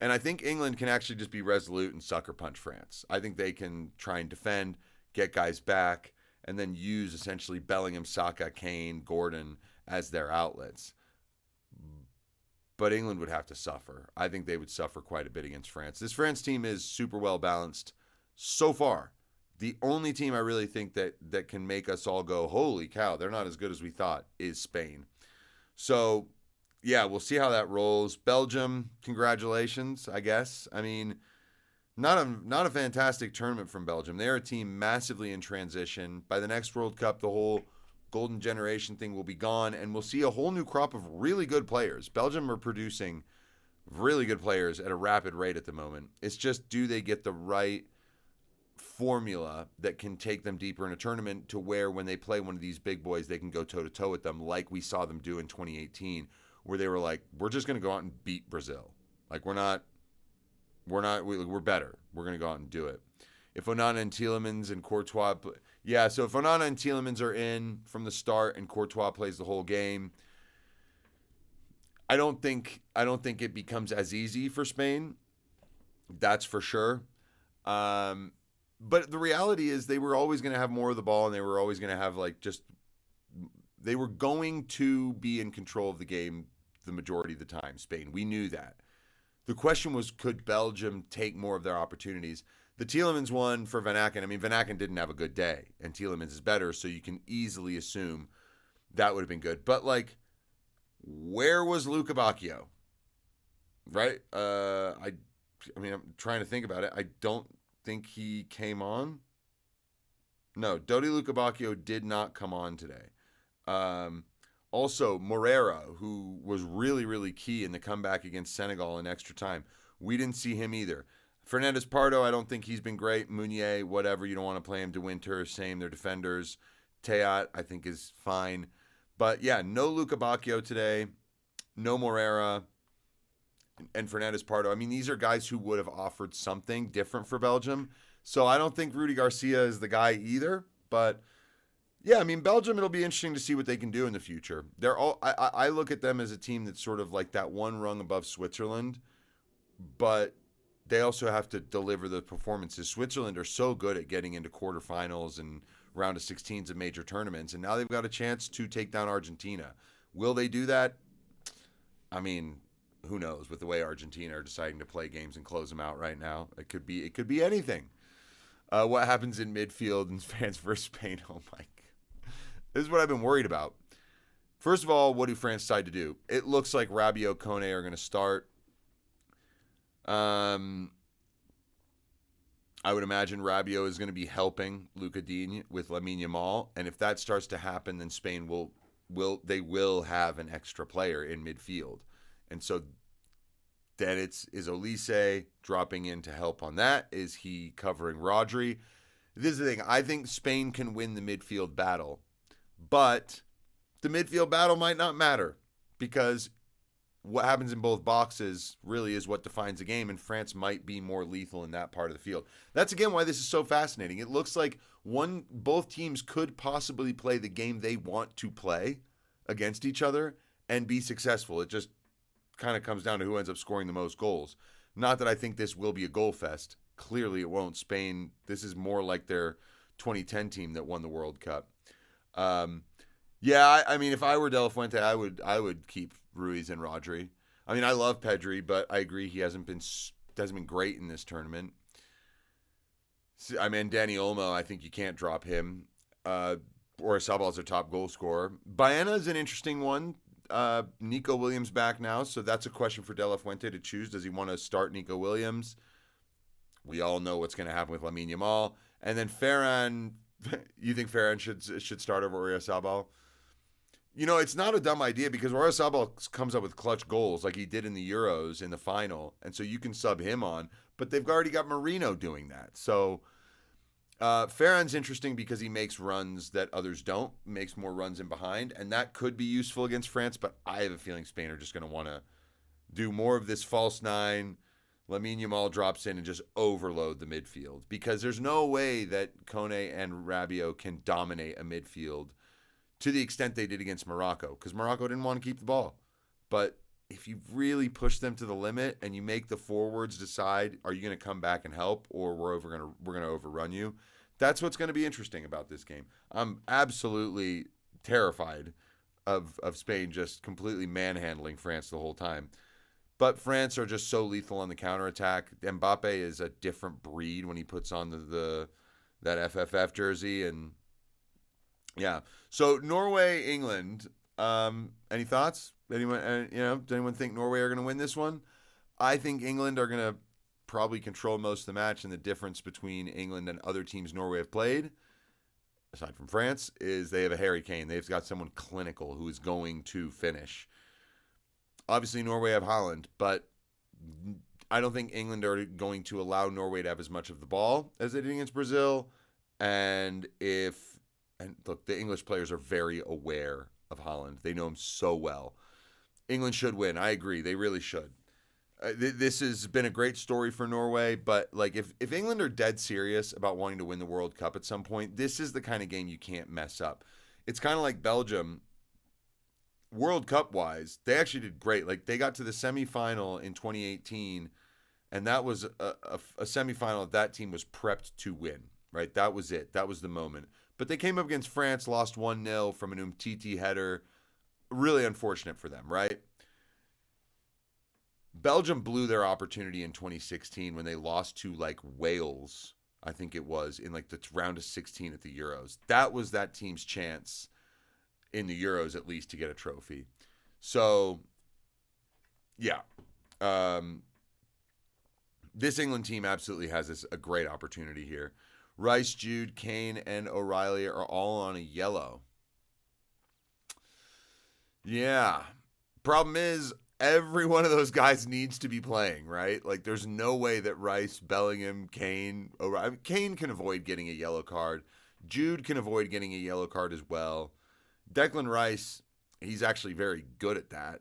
And I think England can actually just be resolute and sucker punch France. I think they can try and defend, get guys back, and then use essentially Bellingham, Saka, Kane, Gordon as their outlets. But England would have to suffer. I think they would suffer quite a bit against France. This France team is super well balanced so far. The only team I really think that can make us all go, holy cow, they're not as good as we thought, is Spain. So, yeah, we'll see how that rolls. Belgium, congratulations, I guess. I mean, not a fantastic tournament from Belgium. They're a team massively in transition. By the next World Cup, the whole golden generation thing will be gone, and we'll see a whole new crop of really good players. Belgium are producing really good players at a rapid rate at the moment. It's just, do they get the right formula that can take them deeper in a tournament to where when they play one of these big boys, they can go toe-to-toe with them like we saw them do in 2018, where they were like, we're just going to go out and beat Brazil. Like, we're better. We're going to go out and do it. If Onana and Tielemans and Courtois, so if Onana and Tielemans are in from the start and Courtois plays the whole game, I don't think it becomes as easy for Spain. That's for sure. But the reality is they were always going to have more of the ball, and they were always going to have they were going to be in control of the game the majority of the time, Spain. We knew that. The question was, could Belgium take more of their opportunities? The Tielemans one for Van Aken. I mean, Van Aken didn't have a good day, and Tielemans is better, so you can easily assume that would have been good. But, where was Luca Bacchio? Right? I'm trying to think about it. I don't think he came on. No, Dodi Luca Bacchio did not come on today. Also, Moreira, who was really, really key in the comeback against Senegal in extra time. We didn't see him either. Fernandez Pardo, I don't think he's been great. Meunier, whatever. You don't want to play him. De Winter, same. They're defenders. Teat, I think, is fine. But, yeah, no Luca Bacchio today. No Moreira. And Fernandez Pardo. I mean, these are guys who would have offered something different for Belgium. So I don't think Rudy Garcia is the guy either. But, yeah, I mean, Belgium, it'll be interesting to see what they can do in the future. I look at them as a team that's sort of like that one rung above Switzerland. But they also have to deliver the performances. Switzerland are so good at getting into quarterfinals and round of 16s of major tournaments, and now they've got a chance to take down Argentina. Will they do that? I mean, who knows? With the way Argentina are deciding to play games and close them out right now, it could be anything. What happens in midfield in France versus Spain? Oh my God. This is what I've been worried about. First of all, what do France decide to do? It looks like Rabiot, Kone are going to start. I would imagine Rabiot is going to be helping Luca Digne with Lamine Yamal, and if that starts to happen, then Spain will have an extra player in midfield, and so then is Olise dropping in to help on that? Is he covering Rodri? This is the thing. I think Spain can win the midfield battle, but the midfield battle might not matter because what happens in both boxes really is what defines the game, and France might be more lethal in that part of the field. That's, again, why this is so fascinating. It looks like both teams could possibly play the game they want to play against each other and be successful. It just kind of comes down to who ends up scoring the most goals. Not that I think this will be a goal fest. Clearly it won't. Spain, this is more like their 2010 team that won the World Cup. I mean, if I were De La Fuente, I would keep Ruiz and Rodri. I mean, I love Pedri, but I agree he hasn't been great in this tournament. I mean, Dani Olmo, I think you can't drop him. Oyarzabal is their top goal scorer. Baena is an interesting one. Nico Williams back now, so that's a question for De La Fuente to choose. Does he want to start Nico Williams? We all know what's going to happen with Lamine Yamal. And then Ferran, you think Ferran should start over Oyarzabal? It's not a dumb idea because Oyarzabal comes up with clutch goals like he did in the Euros in the final, and so you can sub him on. But they've already got Marino doing that. So Ferran's interesting because he makes runs that others don't, makes more runs in behind, and that could be useful against France. But I have a feeling Spain are just going to want to do more of this false nine. Lamine Yamal drops in and just overload the midfield because there's no way that Kone and Rabiot can dominate a midfield to the extent they did against Morocco, because Morocco didn't want to keep the ball. But if you really push them to the limit and you make the forwards decide, are you going to come back and help, or we're going to overrun you? That's what's going to be interesting about this game. I'm absolutely terrified of Spain just completely manhandling France the whole time. But France are just so lethal on the counterattack. Mbappe is a different breed when he puts on that FFF jersey, and yeah. So Norway, England. Any thoughts? Anyone? Does anyone think Norway are going to win this one? I think England are going to probably control most of the match, and the difference between England and other teams Norway have played, aside from France, is they have a Harry Kane. They've got someone clinical who is going to finish. Obviously, Norway have Haaland, but I don't think England are going to allow Norway to have as much of the ball as they did against Brazil. And look, the English players are very aware of Haaland. They know him so well. England should win. I agree. They really should. This has been a great story for Norway, but like if England are dead serious about wanting to win the World Cup at some point, this is the kind of game you can't mess up. It's kind of like Belgium. World Cup wise, they actually did great. Like they got to the semifinal in 2018, and that was a semifinal that team was prepped to win. Right, that was it. That was the moment. But they came up against France, lost 1-0 from an Umtiti header. Really unfortunate for them, right? Belgium blew their opportunity in 2016 when they lost to like Wales, I think it was, in like the round of 16 at the Euros. That was that team's chance in the Euros, at least, to get a trophy. So, yeah. This England team absolutely has a great opportunity here. Rice, Jude, Kane, and O'Reilly are all on a yellow. Yeah. Problem is, every one of those guys needs to be playing, right? Like, there's no way that Rice, Bellingham, Kane, O'Reilly... Kane can avoid getting a yellow card. Jude can avoid getting a yellow card as well. Declan Rice, he's actually very good at that.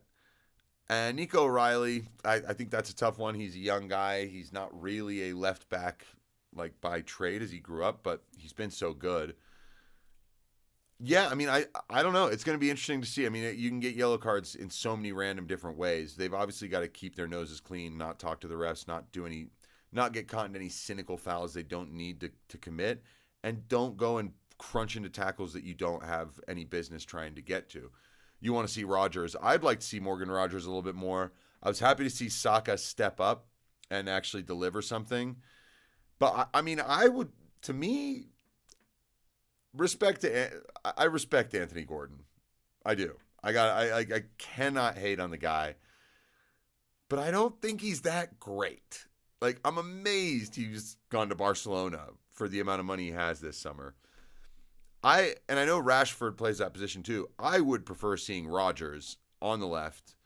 And Nico O'Reilly, I think that's a tough one. He's a young guy. He's not really a left back like by trade as he grew up, but he's been so good. Yeah, I mean, I don't know. It's going to be interesting to see. I mean, you can get yellow cards in so many random different ways. They've obviously got to keep their noses clean, not talk to the refs, not get caught in any cynical fouls they don't need to commit, and don't go and crunch into tackles that you don't have any business trying to get to. You want to see Rodgers. I'd like to see Morgan Rodgers a little bit more. I was happy to see Saka step up and actually deliver something. But I mean, I would, to me, I respect Anthony Gordon. I do. I cannot hate on the guy. But I don't think he's that great. Like, I'm amazed he's gone to Barcelona for the amount of money he has this summer. I know Rashford plays that position too. I would prefer seeing Rodgers on the left,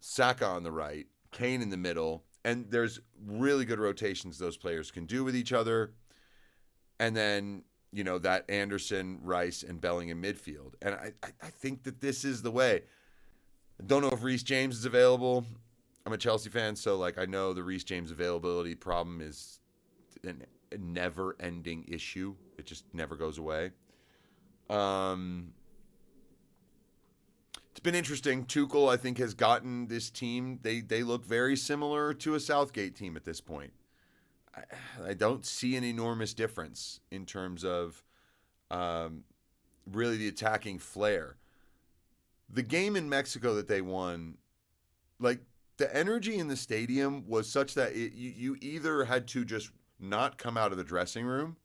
Saka on the right, Kane in the middle, and there's really good rotations those players can do with each other. And then, that Anderson, Rice, and Bellingham midfield. And I think that this is the way. I don't know if Reece James is available. I'm a Chelsea fan, so I know the Reece James availability problem is a never-ending issue. It just never goes away. It's been interesting. Tuchel, I think, has gotten this team. They look very similar to a Southgate team at this point. I don't see an enormous difference in terms of really the attacking flair. The game in Mexico that they won, the energy in the stadium was such that you either had to just not come out of the dressing room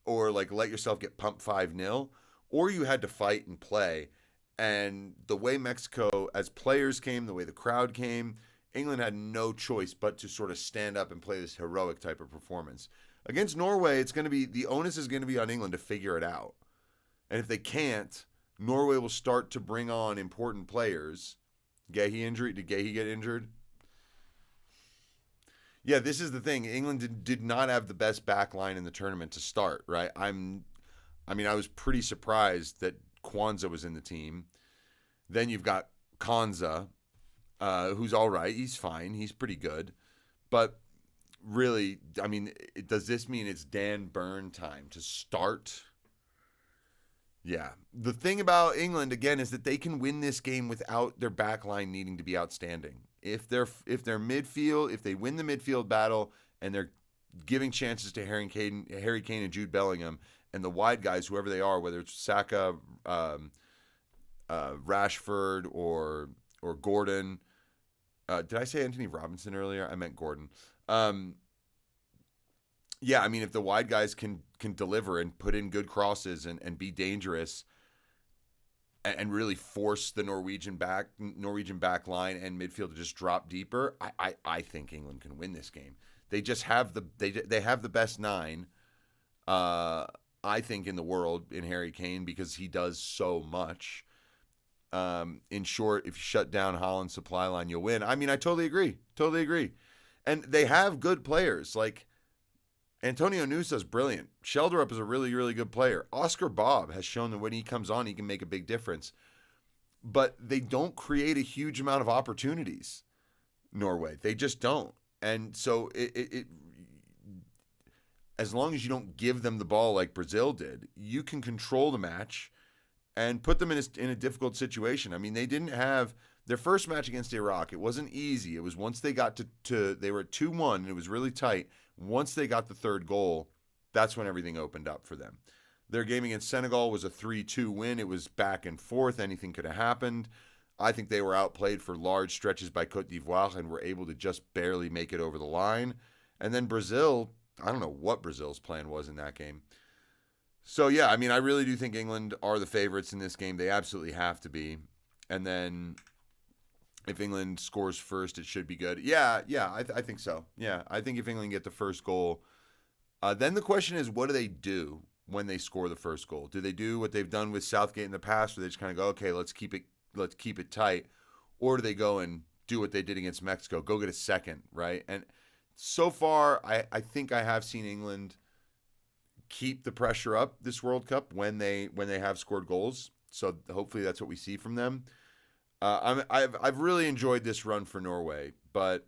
or let yourself get pumped 5-0, or you had to fight and play. And the way Mexico, as players came, the way the crowd came, England had no choice but to sort of stand up and play this heroic type of performance. Against Norway, the onus is going to be on England to figure it out. And if they can't, Norway will start to bring on important players. Gahey injury? Did Gahey get injured? Yeah, this is the thing. England did not have the best back line in the tournament to start, right? I was pretty surprised that Kwanzaa was in the team. Then you've got Konza, who's all right. He's fine. He's pretty good. But really, does this mean it's Dan Burn time to start? Yeah. The thing about England, again, is that they can win this game without their back line needing to be outstanding. If they're midfield, if they win the midfield battle and they're giving chances to Harry Kane and Jude Bellingham and the wide guys, whoever they are, whether it's Saka, Rashford, or Gordon. Did I say Anthony Robinson earlier? I meant Gordon. If the wide guys can deliver and put in good crosses and be dangerous and really force the Norwegian back line and midfield to just drop deeper, I think England can win this game. They just have they have the best nine, I think, in the world in Harry Kane, because he does so much. In short, if you shut down Holland's supply line, you'll win. I totally agree. And they have good players. Like, Antonio Nusa's brilliant. Shelderup is a really, really good player. Oscar Bob has shown that when he comes on, he can make a big difference. But they don't create a huge amount of opportunities, Norway. They just don't. And so it as long as you don't give them the ball like Brazil did, you can control the match and put them in a difficult situation. They didn't have their first match against Iraq. It wasn't easy. It was once they got to they were at 2-1, and it was really tight. Once they got the third goal, that's when everything opened up for them. Their game against Senegal was a 3-2 win. It was back and forth. Anything could have happened. I think they were outplayed for large stretches by Côte d'Ivoire and were able to just barely make it over the line. And then Brazil, I don't know what Brazil's plan was in that game. So, yeah, I really do think England are the favorites in this game. They absolutely have to be. And then if England scores first, it should be good. Yeah, I think so. Yeah, I think if England get the first goal, then the question is, what do they do when they score the first goal? Do they do what they've done with Southgate in the past, where they just kind of go, okay, let's keep it tight, or do they go and do what they did against Mexico, go get a second, right? And so far, I think I have seen England keep the pressure up this World Cup when they have scored goals. So hopefully that's what we see from them. I've really enjoyed this run for Norway, but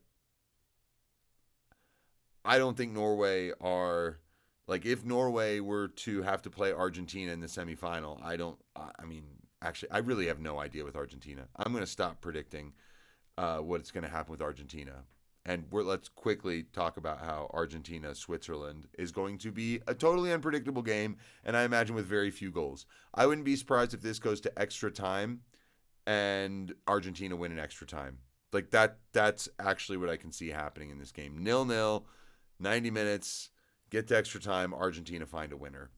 I don't think Norway are, like, if Norway were to have to play Argentina in the semifinal, I really have no idea with Argentina. I'm going to stop predicting what's going to happen with Argentina. And let's quickly talk about how Argentina-Switzerland is going to be a totally unpredictable game, and I imagine with very few goals. I wouldn't be surprised if this goes to extra time and Argentina win in extra time. Like, that's actually what I can see happening in this game. 0-0, 90 minutes, get to extra time, Argentina find a winner.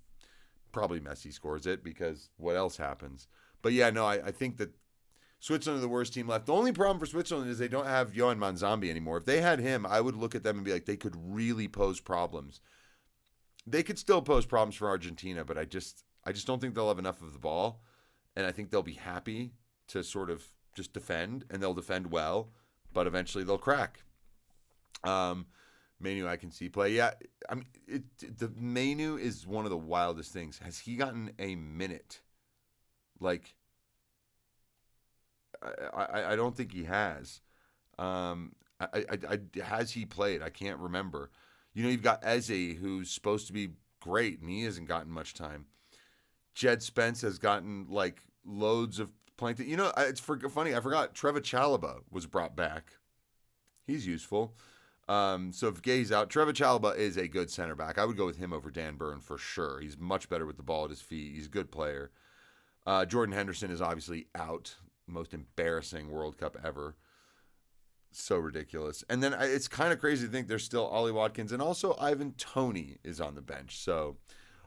Probably Messi scores it, because what else happens? But yeah, no, I think that Switzerland are the worst team left. The only problem for Switzerland is they don't have Yohan Manzambi anymore. If they had him, I would look at them and be like, they could really pose problems. They could still pose problems for Argentina, but I just don't think they'll have enough of the ball, and I think they'll be happy to sort of just defend, and they'll defend well, but eventually they'll crack. Manu I can see play. Yeah, the Manu is one of the wildest things. Has he gotten a minute? Like, I don't think he has. Has he played? I can't remember. You've got Eze, who's supposed to be great, and he hasn't gotten much time. Jed Spence has gotten, like, loads of playing. It's funny. I forgot Trevor Chalobah was brought back. He's useful. So if Gay's out, Trevor Chalobah is a good center back. I would go with him over Dan Burn for sure. He's much better with the ball at his feet. He's a good player. Jordan Henderson is obviously out. Most embarrassing World Cup ever. So ridiculous. And then it's kind of crazy to think there's still Ollie Watkins, and also Ivan Toney is on the bench. So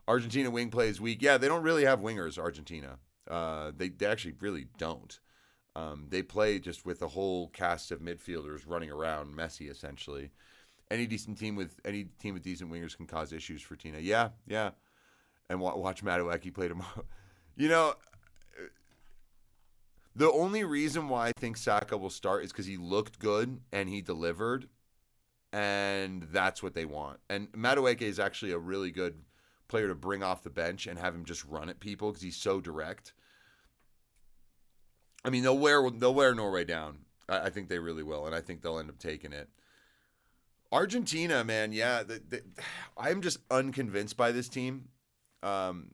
Argentina wing play is weak. Yeah, they don't really have wingers, Argentina. They actually really don't. They play just with a whole cast of midfielders running around, Messi essentially. Any team with decent wingers can cause issues for Tina. Yeah. And watch Madueke play tomorrow. The only reason why I think Saka will start is because he looked good and he delivered, and that's what they want. And Madueke is actually a really good player to bring off the bench and have him just run at people because he's so direct. I mean, they'll wear Norway down. I think they really will, and I think they'll end up taking it. Argentina, man, yeah, I'm just unconvinced by this team, um,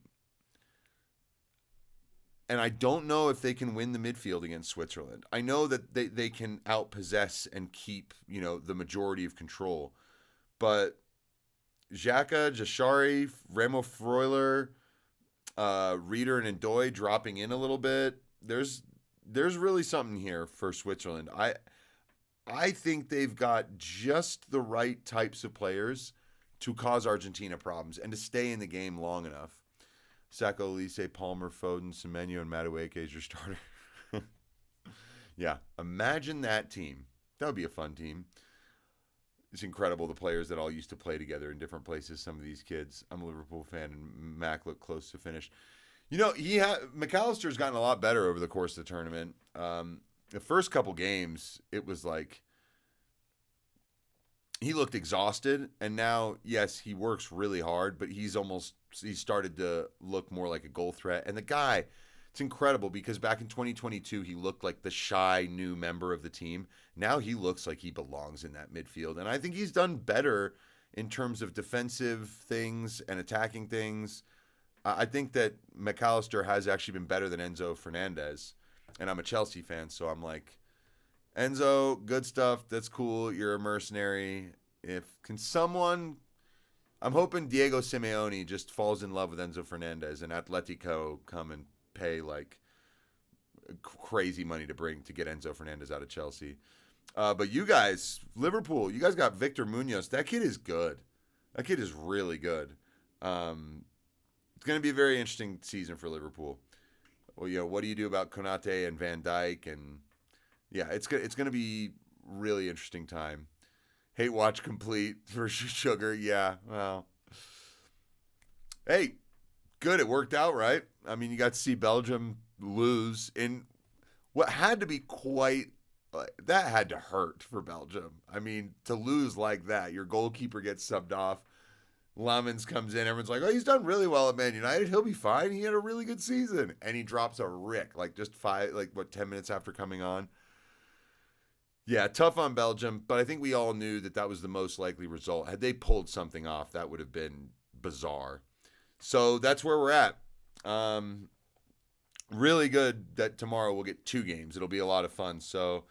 and I don't know if they can win the midfield against Switzerland. I know that they can outpossess and keep the majority of control, but Xhaka, Jashari, Remo Freuler, Reeder, and Ndoye dropping in a little bit. There's really something here for Switzerland. I think they've got just the right types of players to cause Argentina problems and to stay in the game long enough. Sacco, Elise, Palmer, Foden, Semenyo, and Madueke as your starter. Yeah, imagine that team. That would be a fun team. It's incredible the players that all used to play together in different places. Some of these kids. I'm a Liverpool fan, and Mac looked close to finish. McAllister's gotten a lot better over the course of the tournament. The first couple games, it was like he looked exhausted, and now, yes, he works really hard, but he started to look more like a goal threat. And the guy, it's incredible because back in 2022, he looked like the shy new member of the team. Now he looks like he belongs in that midfield, and I think he's done better in terms of defensive things and attacking things. I think that McAllister has actually been better than Enzo Fernandez, and I'm a Chelsea fan, so I'm like, Enzo, good stuff. That's cool. You're a mercenary. I'm hoping Diego Simeone just falls in love with Enzo Fernandez and Atletico come and pay like crazy money to get Enzo Fernandez out of Chelsea. But you guys, Liverpool, you guys got Victor Munoz. That kid is good. That kid is really good. It's going to be a very interesting season for Liverpool. Well, what do you do about Konate and Van Dijk? And yeah, it's going to be really interesting time. Hate watch complete for Sugar. Yeah, well, hey, good. It worked out, right? I mean, you got to see Belgium lose in what had to be that had to hurt for Belgium. I mean, to lose like that, your goalkeeper gets subbed off. Lamens comes in. Everyone's like, oh, he's done really well at Man United. He'll be fine. He had a really good season. And he drops a rick, 10 minutes after coming on. Yeah, tough on Belgium, but I think we all knew that was the most likely result. Had they pulled something off, that would have been bizarre. So that's where we're at. Really good that tomorrow we'll get 2 games. It'll be a lot of fun. So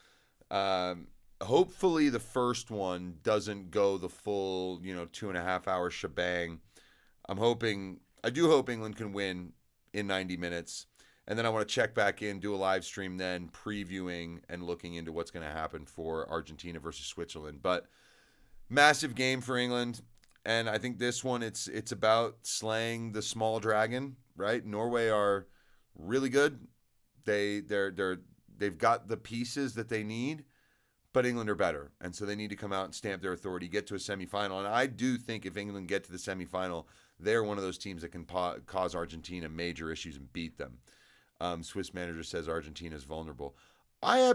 hopefully the first one doesn't go the full 2.5 hour shebang. I do hope England can win in 90 minutes. And then I want to check back in, do a live stream then, previewing and looking into what's going to happen for Argentina versus Switzerland. But massive game for England. And I think this one, it's about slaying the small dragon, right? Norway are really good. They've got the pieces that they need, but England are better. And so they need to come out and stamp their authority, get to a semifinal. And I do think if England get to the semifinal, they're one of those teams that can cause Argentina major issues and beat them. Swiss manager says Argentina is vulnerable. I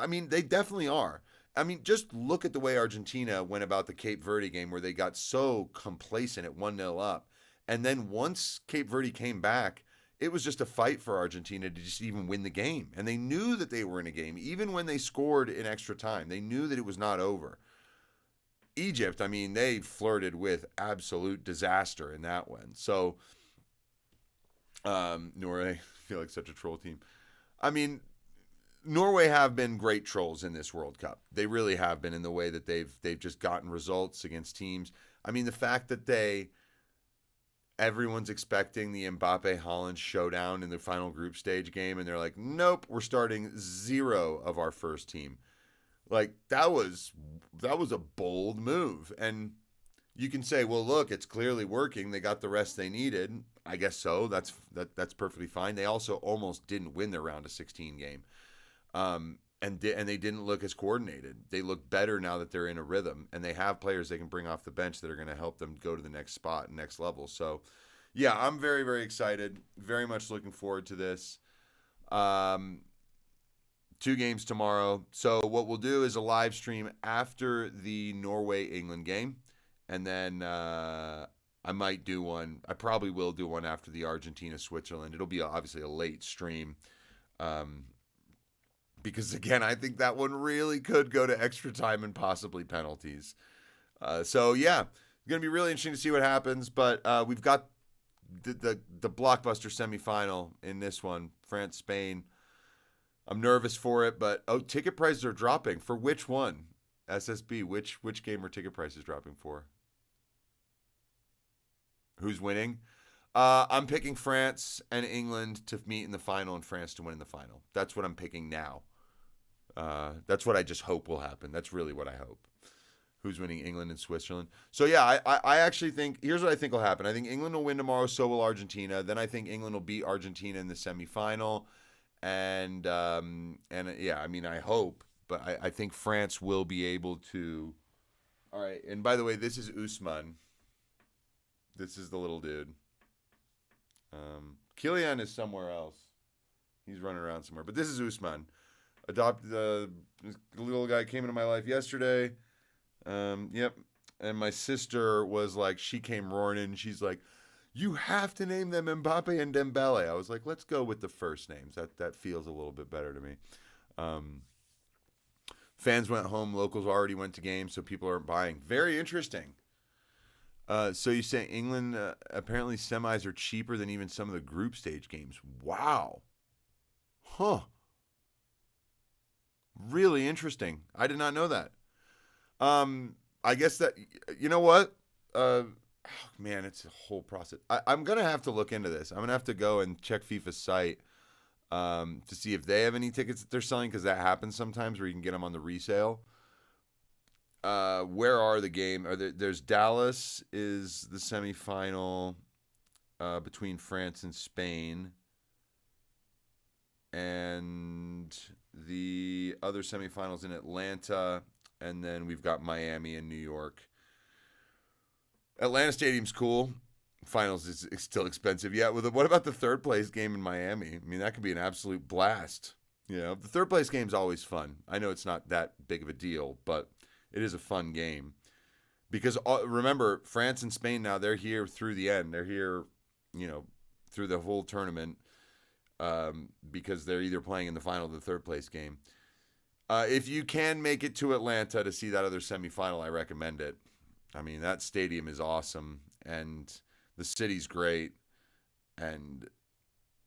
mean, they definitely are. I mean, just look at the way Argentina went about the Cape Verde game where they got so complacent at 1-0 up. And then once Cape Verde came back, it was just a fight for Argentina to just even win the game. And they knew that they were in a game. Even when they scored in extra time, they knew that it was not over. Egypt, I mean, they flirted with absolute disaster in that one. So, Norway, I feel like such a troll team. I mean, Norway have been great trolls in this World Cup. They really have been in the way that they've just gotten results against teams. I mean, the fact that everyone's expecting the Mbappe-Holland showdown in the final group stage game, and they're like, nope, we're starting 0 of our first team. Like, that was a bold move. And you can say, well, look, it's clearly working. They got the rest they needed. I guess so. That's perfectly fine. They also almost didn't win their round of 16 game. And they didn't look as coordinated. They look better now that they're in a rhythm, and they have players they can bring off the bench that are going to help them go to the next spot, next level. So, yeah, I'm very, very excited. Very much looking forward to this. 2 games tomorrow. So what we'll do is a live stream after the Norway-England game. And then I might do one. I probably will do one after the Argentina-Switzerland. It'll be obviously a late stream. Because, again, I think that one really could go to extra time and possibly penalties. So, yeah, it's going to be really interesting to see what happens. But we've got the blockbuster semifinal in this one, France-Spain. I'm nervous for it, but, ticket prices are dropping. For which one? SSB, which game are ticket prices dropping for? Who's winning? I'm picking France and England to meet in the final and France to win in the final. That's what I'm picking now. That's what I just hope will happen. That's really what I hope. Who's winning, England and Switzerland? So, yeah, I actually think, here's what I think will happen. I think England will win tomorrow, so will Argentina. Then I think England will beat Argentina in the semifinal. And yeah, I mean, I hope. But I think France will be able to. All right, and by the way, this is Usman. This is the little dude. Kylian is somewhere else. He's running around somewhere. But this is Usman. Adopted the little guy came into my life yesterday. Yep. And my sister was like, she came roaring in. And she's like, you have to name them Mbappe and Dembele. I was like, let's go with the first names. That feels a little bit better to me. Fans went home. Locals already went to games, so people aren't buying. Very interesting. So you say England, apparently semis are cheaper than even some of the group stage games. Wow. Huh. Really interesting. I did not know that. I guess that, you know what? Man, it's a whole process. I'm going to have to look into this. I'm going to have to go and check FIFA's site to see if they have any tickets that they're selling, because that happens sometimes where you can get them on the resale. Where are the game? There's Dallas is the semifinal between France and Spain. And the other semifinals in Atlanta. And then we've got Miami and New York. Atlanta Stadium's cool. Finals is still expensive. Yeah, what about the third place game in Miami? I mean, that could be an absolute blast. You know, the third place game's always fun. I know it's not that big of a deal, but it is a fun game. Because remember, France and Spain now, they're here through the end. They're here, you know, through the whole tournament because they're either playing in the final or the third place game. If you can make it to Atlanta to see that other semifinal, I recommend it. I mean, that stadium is awesome, and the city's great. And,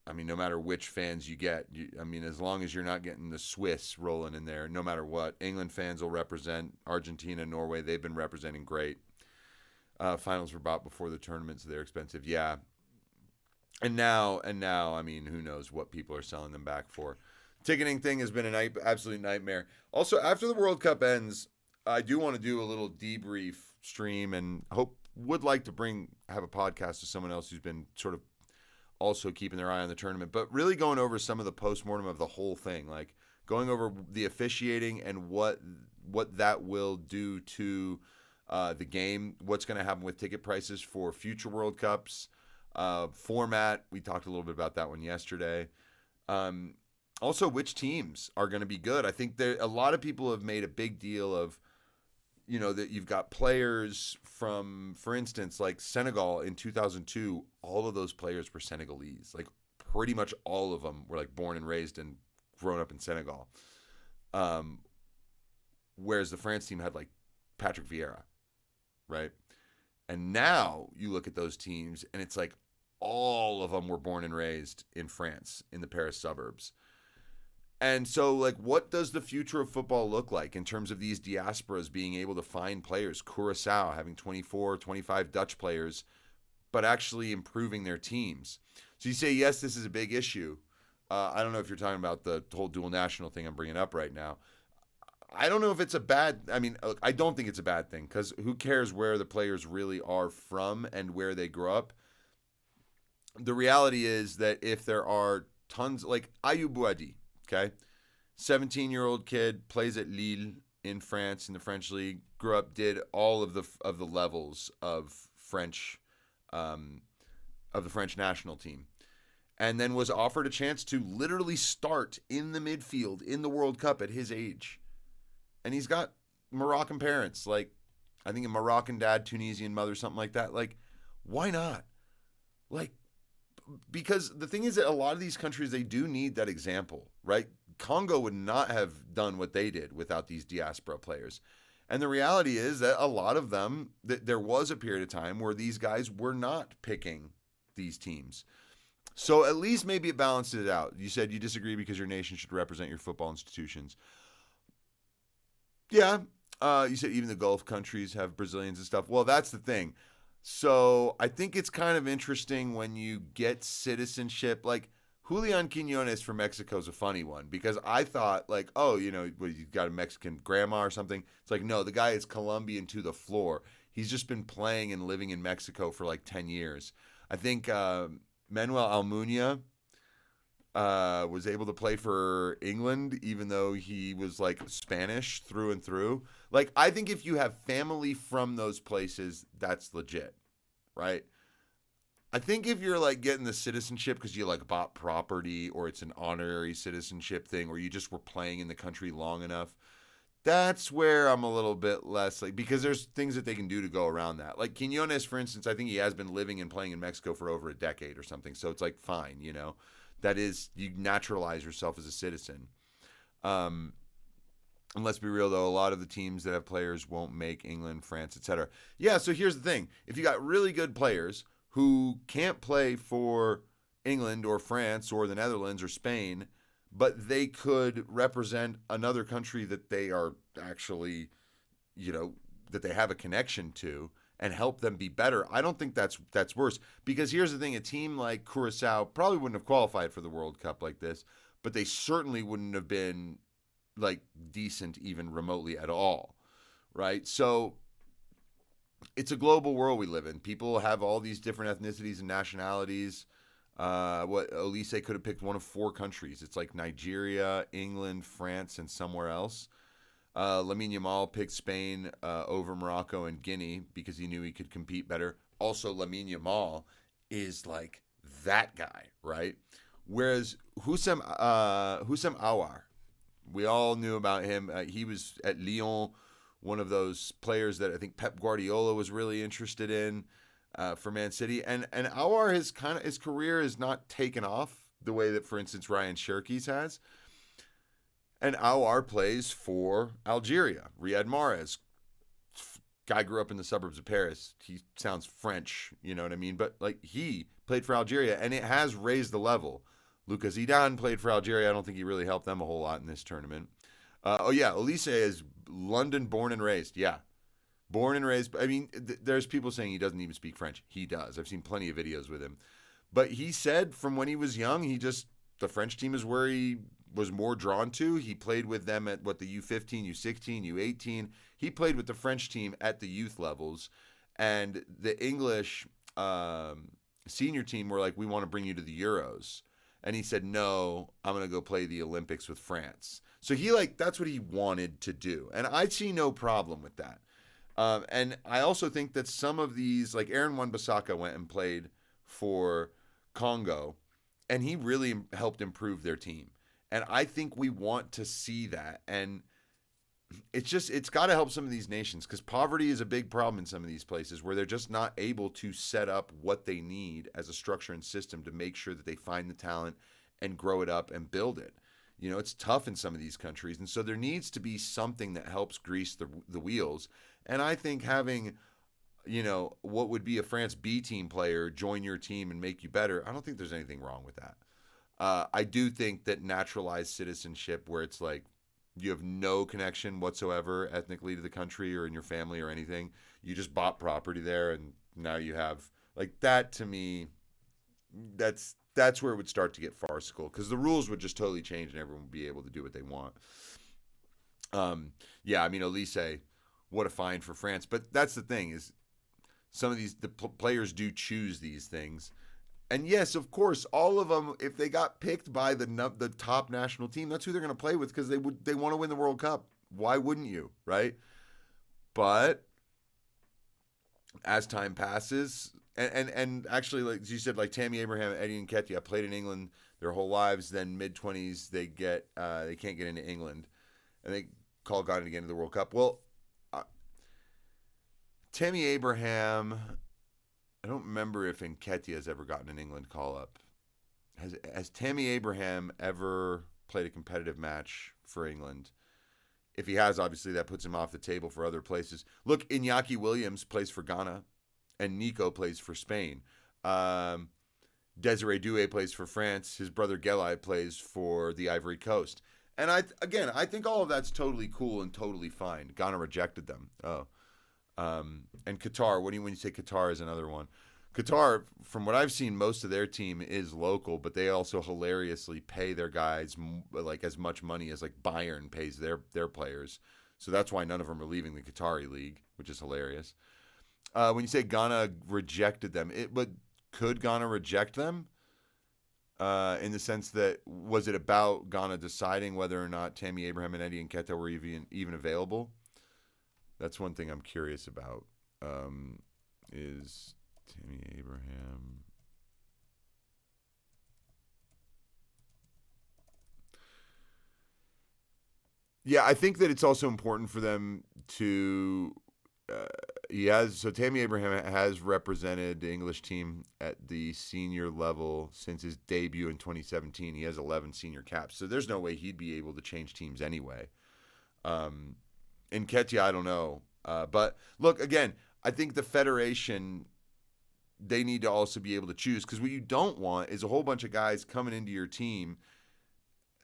I mean, no matter which fans you get, I mean, as long as you're not getting the Swiss rolling in there, no matter what, England fans will represent. Argentina, Norway, they've been representing great. Finals were bought before the tournament, so they're expensive. Yeah. And now, I mean, who knows what people are selling them back for. Ticketing thing has been an absolute nightmare. Also, after the World Cup ends, I do want to do a little debrief stream, and would like to have a podcast with someone else who's been sort of also keeping their eye on the tournament, but really going over some of the postmortem of the whole thing, like going over the officiating and what that will do to the game, what's going to happen with ticket prices for future World Cups, format. We talked a little bit about that one yesterday. Also, which teams are going to be good. I think a lot of people have made a big deal of, you know, that you've got players from, for instance, like Senegal in 2002, all of those players were Senegalese. Like pretty much all of them were like born and raised and grown up in Senegal. Whereas the France team had like Patrick Vieira, right? And now you look at those teams and it's like all of them were born and raised in France, in the Paris suburbs. And so, like, what does the future of football look like in terms of these diasporas being able to find players? Curacao having 24, 25 Dutch players, but actually improving their teams. So you say, yes, this is a big issue. I don't know if you're talking about the whole dual national thing I'm bringing up right now. I don't know if it's a bad, I mean, I don't think it's a bad thing, because who cares where the players really are from and where they grow up? The reality is that if there are tons, like Ayou Bouadi, okay, 17-year-old kid, plays at Lille in France in the French league. Grew up, did all of the levels of French, of the French national team, and then was offered a chance to literally start in the midfield in the World Cup at his age. And he's got Moroccan parents, like I think a Moroccan dad, Tunisian mother, something like that. Like, why not? Like, because the thing is that a lot of these countries, they do need that example, right? Congo would not have done what they did without these diaspora players. And the reality is that a lot of them, there was a period of time where these guys were not picking these teams. So at least maybe it balances it out. You said you disagree because your nation should represent your football institutions. Yeah. You said even the Gulf countries have Brazilians and stuff. Well, that's the thing. So I think it's kind of interesting when you get citizenship. Like Julian Quinones from Mexico is a funny one because I thought like, oh, you got a Mexican grandma or something. It's like, no, the guy is Colombian to the floor. He's just been playing and living in Mexico for like 10 years. I think Manuel Almunia was able to play for England, even though he was like Spanish through and through. Like, I think if you have family from those places, that's legit, right? I think if you're like getting the citizenship because you like bought property or it's an honorary citizenship thing or you just were playing in the country long enough, that's where I'm a little bit less like, because there's things that they can do to go around that. Like Quinones, for instance, I think he has been living and playing in Mexico for over a decade or something. So it's like, fine, that is, you naturalize yourself as a citizen. And let's be real, though, a lot of the teams that have players won't make England, France, etc. Yeah, so here's the thing. If you got really good players who can't play for England or France or the Netherlands or Spain, but they could represent another country that they are actually, that they have a connection to and help them be better, I don't think that's worse. Because here's the thing, a team like Curacao probably wouldn't have qualified for the World Cup like this, but they certainly wouldn't have been like decent even remotely at all, right? So it's a global world we live in. People have all these different ethnicities and nationalities. What Elise could have picked one of 4 countries. It's like Nigeria, England, France, and somewhere else. Lamine Yamal picked Spain over Morocco and Guinea because he knew he could compete better. Also, Lamine Yamal is like that guy, right? Whereas Houssem Aouar, we all knew about him. He was at Lyon, one of those players that I think Pep Guardiola was really interested in for Man City. And Aouar, his career is not taken off the way that, for instance, Ryan Cherki's has. And Aouar plays for Algeria. Riyad Mahrez, guy grew up in the suburbs of Paris. He sounds French, you know what I mean? But like he played for Algeria, and it has raised the level. Lucas Zidane played for Algeria. I don't think he really helped them a whole lot in this tournament. Elise is London born and raised. Yeah, born and raised. I mean, there's people saying he doesn't even speak French. He does. I've seen plenty of videos with him. But he said from when he was young, the French team is where he was more drawn to. He played with them at the U15, U16, U18. He played with the French team at the youth levels. And the English senior team were like, we want to bring you to the Euros. And he said, no, I'm going to go play the Olympics with France. So that's what he wanted to do. And I see no problem with that. And I also think that some of these, like Aaron Wan-Bissaka went and played for Congo, and he really helped improve their team. And I think we want to see that. And it's got to help some of these nations because poverty is a big problem in some of these places where they're just not able to set up what they need as a structure and system to make sure that they find the talent and grow it up and build it. It's tough in some of these countries. And so there needs to be something that helps grease the wheels. And I think having, what would be a France B team player join your team and make you better, I don't think there's anything wrong with that. I do think that naturalized citizenship where it's like you have no connection whatsoever ethnically to the country or in your family or anything, you just bought property there and now you have, like, that to me, that's where it would start to get farcical because the rules would just totally change and everyone would be able to do what they want. Elise, what a find for France. But that's the thing is some of the players do choose these things. And yes, of course, all of them, if they got picked by the top national team, that's who they're going to play with because they want to win the World Cup. Why wouldn't you, right? But as time passes, And actually, like you said, like Tammy Abraham, Eddie Nketiah played in England their whole lives. Then mid-20s, they can't get into England, and they call Ghana to get into the World Cup. Well, uh, Tammy Abraham, I don't remember if Nketiah has ever gotten an England call up. Has Tammy Abraham ever played a competitive match for England? If he has, obviously that puts him off the table for other places. Look, Iñaki Williams plays for Ghana, and Nico plays for Spain. Um, Desiree Doué plays for France. His brother Gelai plays for the Ivory Coast. And I think all of that's totally cool and totally fine. Ghana rejected them. Oh, and Qatar. When you say Qatar is another one? Qatar, from what I've seen, most of their team is local, but they also hilariously pay their guys like as much money as like Bayern pays their players. So that's why none of them are leaving the Qatari league, which is hilarious. When you say Ghana rejected them, but could Ghana reject them? In the sense that was it about Ghana deciding whether or not Tammy Abraham and Eddie Nketiah were even available? That's one thing I'm curious about. Is Tammy Abraham? Yeah, I think that it's also important for them to. Tammy Abraham has represented the English team at the senior level since his debut in 2017. He has 11 senior caps, so there's no way he'd be able to change teams anyway. In Nketiah, I don't know, but look again. I think the federation they need to also be able to choose because what you don't want is a whole bunch of guys coming into your team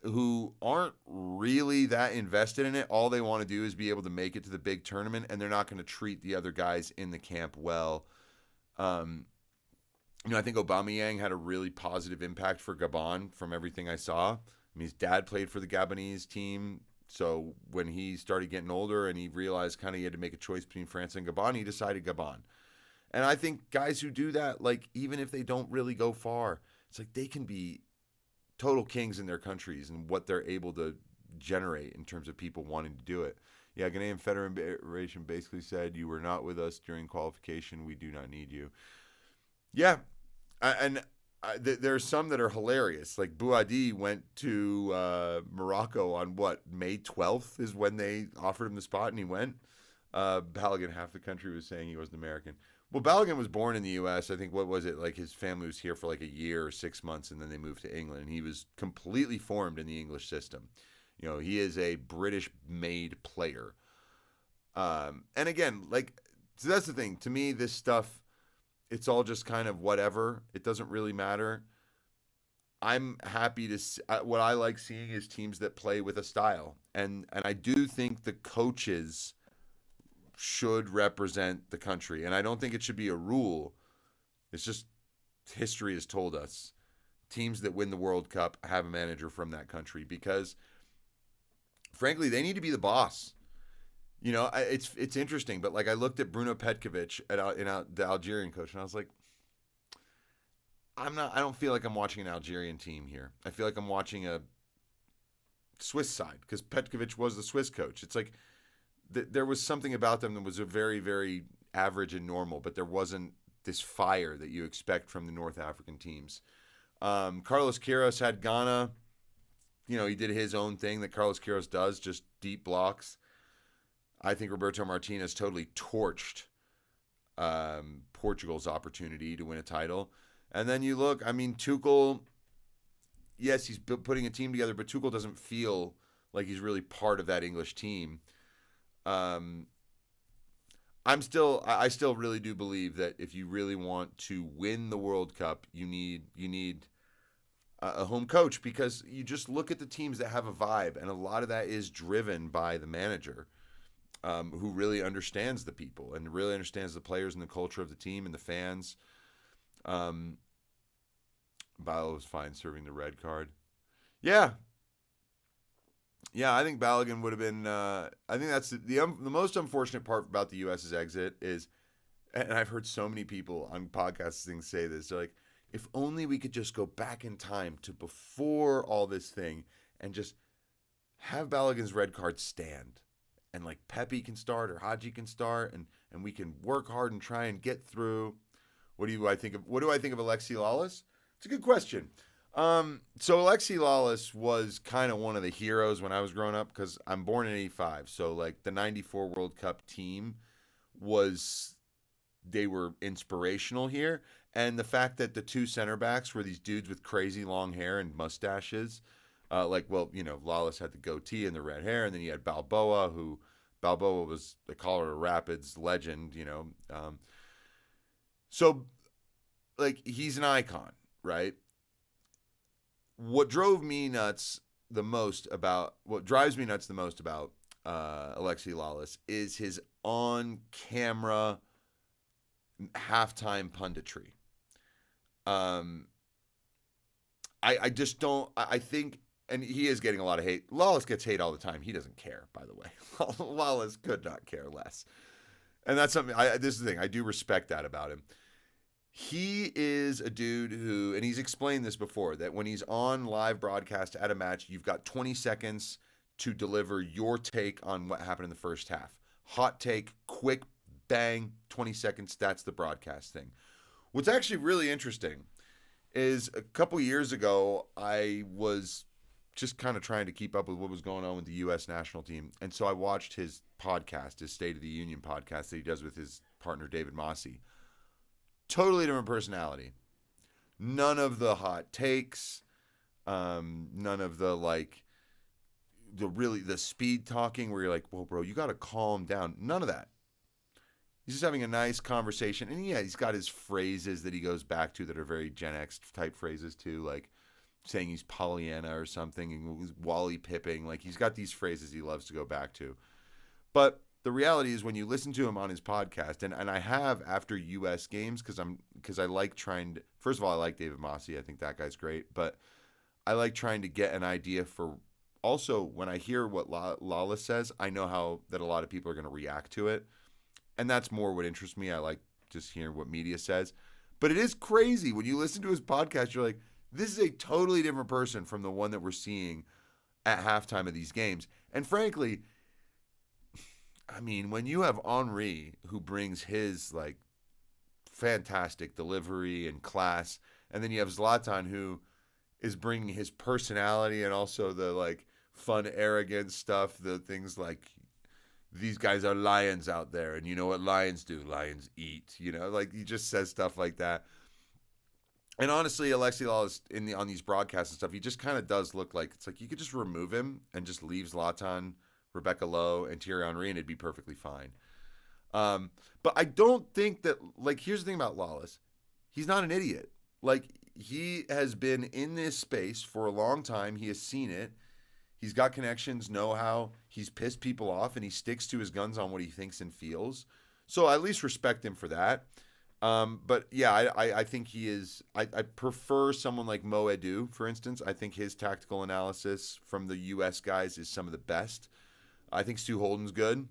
who aren't really that invested in it. All they want to do is be able to make it to the big tournament, and they're not going to treat the other guys in the camp well. Um, I think Aubameyang had a really positive impact for Gabon from everything I saw. I mean, his dad played for the Gabonese team, so when he started getting older and he realized kind of he had to make a choice between France and Gabon, he decided Gabon. And I think guys who do that, like even if they don't really go far, it's like they can be total kings in their countries and what they're able to generate in terms of people wanting to do it. Yeah, Ghanaian Federation basically said, you were not with us during qualification. We do not need you. Yeah, there are some that are hilarious. Like Bouadi went to Morocco on what, May 12th is when they offered him the spot and he went. Balogun, half the country was saying he wasn't American. Well, Balogun was born in the U.S. I think, what was it? Like his family was here for like a year or 6 months, and then they moved to England. He was completely formed in the English system. He is a British-made player. And again, like, so that's the thing. To me, this stuff, it's all just kind of whatever. It doesn't really matter. I'm happy to see, what I like seeing is teams that play with a style. And I do think the coaches should represent the country. And I don't think it should be a rule. It's just history has told us teams that win the World Cup have a manager from that country because, frankly, they need to be the boss. It's interesting, but like I looked at Bruno Petkovic the Algerian coach, and I was like, I don't feel like I'm watching an Algerian team here. I feel like I'm watching a Swiss side because Petkovic was the Swiss coach. It's like there was something about them that was a very, very average and normal, but there wasn't this fire that you expect from the North African teams. Carlos Queiroz had Ghana. He did his own thing that Carlos Queiroz does, just deep blocks. I think Roberto Martinez totally torched Portugal's opportunity to win a title. And then you look, I mean, Tuchel, yes, he's putting a team together, but Tuchel doesn't feel like he's really part of that English team. I still really do believe that if you really want to win the World Cup, you need a home coach because you just look at the teams that have a vibe, and a lot of that is driven by the manager, who really understands the people and really understands the players and the culture of the team and the fans. Bilo was fine serving the red card. Yeah, I think Balogun would have been. I think that's the most unfortunate part about the U.S.'s exit is, and I've heard so many people on podcasting say this. They're like, if only we could just go back in time to before all this thing and just have Balogun's red card stand, and like Pepe can start or Haji can start, and we can work hard and try and get through. What do I think of Alexi Lawless? It's a good question. So Alexi Lawless was kind of one of the heroes when I was growing up because I'm born in '85. So like the '94 World Cup team was they were inspirational here, and the fact that the two center backs were these dudes with crazy long hair and mustaches, Lawless had the goatee and the red hair, and then you had Balboa was the Colorado Rapids legend, so like he's an icon, right? What drove me nuts what drives me nuts the most about Alexi Lawless is his on camera halftime punditry. Um, I just don't. I think, and he is getting a lot of hate. Lawless gets hate all the time. He doesn't care, by the way. Lawless could not care less, and that's something. This is the thing. I do respect that about him. He is a dude who, and he's explained this before, that when he's on live broadcast at a match, you've got 20 seconds to deliver your take on what happened in the first half. Hot take, quick, bang, 20 seconds. That's the broadcast thing. What's actually really interesting is a couple years ago, I was just kind of trying to keep up with what was going on with the U.S. national team. And so I watched his podcast, his State of the Union podcast that he does with his partner, David Mosse. Totally different personality. None of the hot takes, none of the the speed talking where you're like, well, bro, you got to calm down. None of that. He's just having a nice conversation. And yeah, he's got his phrases that he goes back to that are very Gen X type phrases too, like saying he's Pollyanna or something and Wally Pipping. Like he's got these phrases he loves to go back to. But the reality is when you listen to him on his podcast, and I have after U.S. games because I like trying to, first of all, I like David Mosse. I think that guy's great. But I like trying to get an idea for, also when I hear what Lawless says, I know that a lot of people are going to react to it. And that's more what interests me. I like just hearing what media says. But it is crazy. When you listen to his podcast, you're like, this is a totally different person from the one that we're seeing at halftime of these games. And frankly, I mean, when you have Henry, who brings his like fantastic delivery and class, and then you have Zlatan, who is bringing his personality and also the like fun, arrogant stuff, the things like these guys are lions out there, and you know what lions do? Lions eat. Like he just says stuff like that. And honestly, Alexi Lawless on these broadcasts and stuff, he just kind of does look like it's like you could just remove him and just leave Zlatan, Rebecca Lowe, and Thierry Henry, and it'd be perfectly fine. But I don't think that, like, here's the thing about Lawless. He's not an idiot. Like, he has been in this space for a long time. He has seen it. He's got connections, know-how. He's pissed people off, and he sticks to his guns on what he thinks and feels. So I at least respect him for that. But yeah, I think he is. I prefer someone like Mo Edu, for instance. I think his tactical analysis from the U.S. guys is some of the best. I think Stu Holden's good.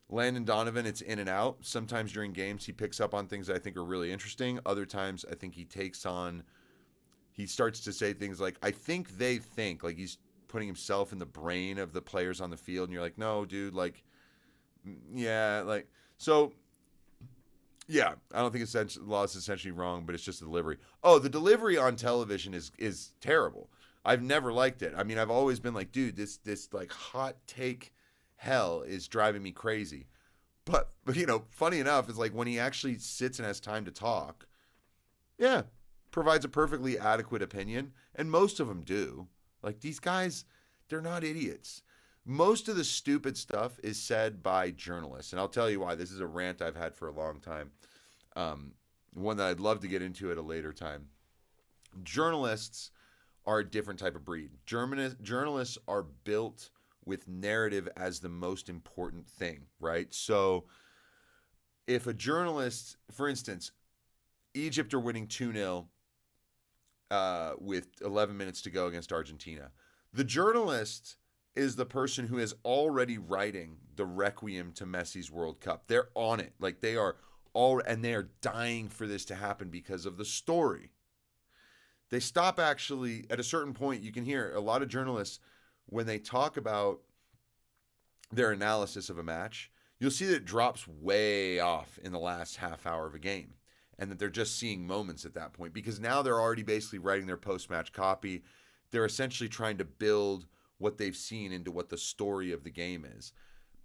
Landon Donovan, it's in and out. Sometimes during games, he picks up on things that I think are really interesting. Other times, I think he starts to say things like, I think they think, like he's putting himself in the brain of the players on the field. And you're like, no, dude, like, yeah, like, so, yeah, I don't think Lawless is essentially wrong, but it's just the delivery. Oh, the delivery on television is terrible. I've never liked it. I mean, I've always been like, dude, this like hot take hell is driving me crazy. But funny enough, is like when he actually sits and has time to talk, yeah, provides a perfectly adequate opinion, and most of them do. Like these guys, they're not idiots. Most of the stupid stuff is said by journalists, and I'll tell you why. This is a rant I've had for a long time, one that I'd love to get into at a later time. Journalists are a different type of breed. Journalists are built with narrative as the most important thing, right? So if a journalist, for instance, Egypt are winning 2-0 with 11 minutes to go against Argentina. The journalist is the person who is already writing the requiem to Messi's World Cup. They're on it. Like they are and they are dying for this to happen because of the story. They stop actually, at a certain point, you can hear a lot of journalists, when they talk about their analysis of a match, you'll see that it drops way off in the last half hour of a game. and that they're just seeing moments at that point, because now they're already basically writing their post-match copy. They're essentially trying to build what they've seen into what the story of the game is.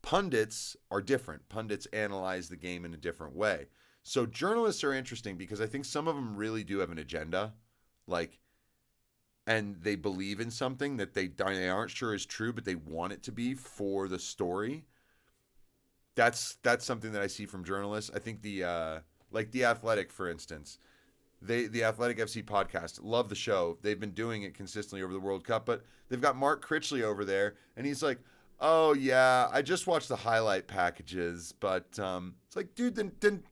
Pundits are different. Pundits analyze the game in a different way. So journalists are interesting because I think some of them really do have an agenda, like, and they believe in something that they aren't sure is true, but they want it to be for the story. That's something that I see from journalists. I think the Athletic, for instance, the Athletic FC podcast, love the show. They've been doing it consistently over the World Cup, but they've got Mark Critchley over there, and he's like, "Oh yeah, I just watched the highlight packages," but it's like, dude, then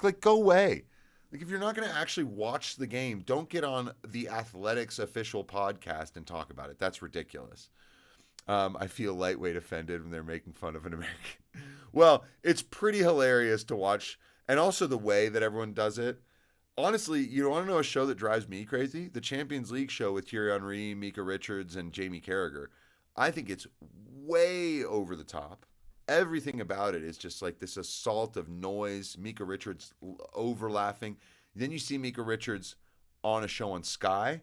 like go away. Like, if you're not going to actually watch the game, don't get on the Athletics official podcast and talk about it. That's ridiculous. I feel lightweight offended when they're making fun of an American. Well, it's pretty hilarious to watch, and also the way that everyone does it. Honestly, you want to know a show that drives me crazy? The Champions League show with Thierry Henry, Mika Richards, and Jamie Carragher. I think it's way over the top. Everything about it is just like this assault of noise. Mika Richards over laughing. Then you see Mika Richards on a show on Sky.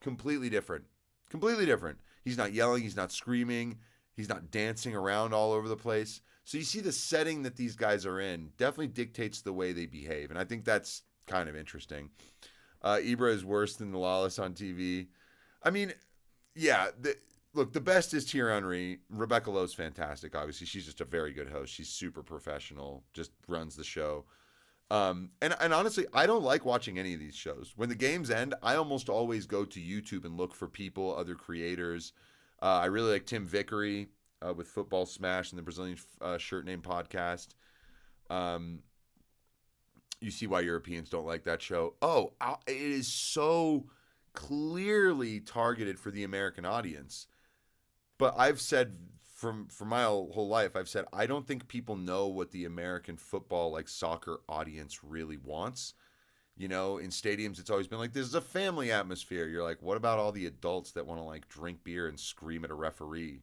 Completely different. Completely different. He's not yelling. He's not screaming. He's not dancing around all over the place. So you see the setting that these guys are in definitely dictates the way they behave. And I think that's kind of interesting. Ibra is worse than the Lawless on TV. I mean, yeah, look, the best is Thierry Henry. Rebecca Lowe's fantastic, obviously. She's just a very good host. She's super professional, just runs the show. And honestly, I don't like watching any of these shows. When the games end, I almost always go to YouTube and look for people, other creators. I really like Tim Vickery with Football Smash and the Brazilian Shirt Name podcast. You see why Europeans don't like that show. Oh, it is so clearly targeted for the American audience. But I've said for my whole life, I've said I don't think people know what the American football, like soccer audience really wants. You know, in stadiums, it's always been like, this is a family atmosphere. You're like, what about all the adults that want to like drink beer and scream at a referee?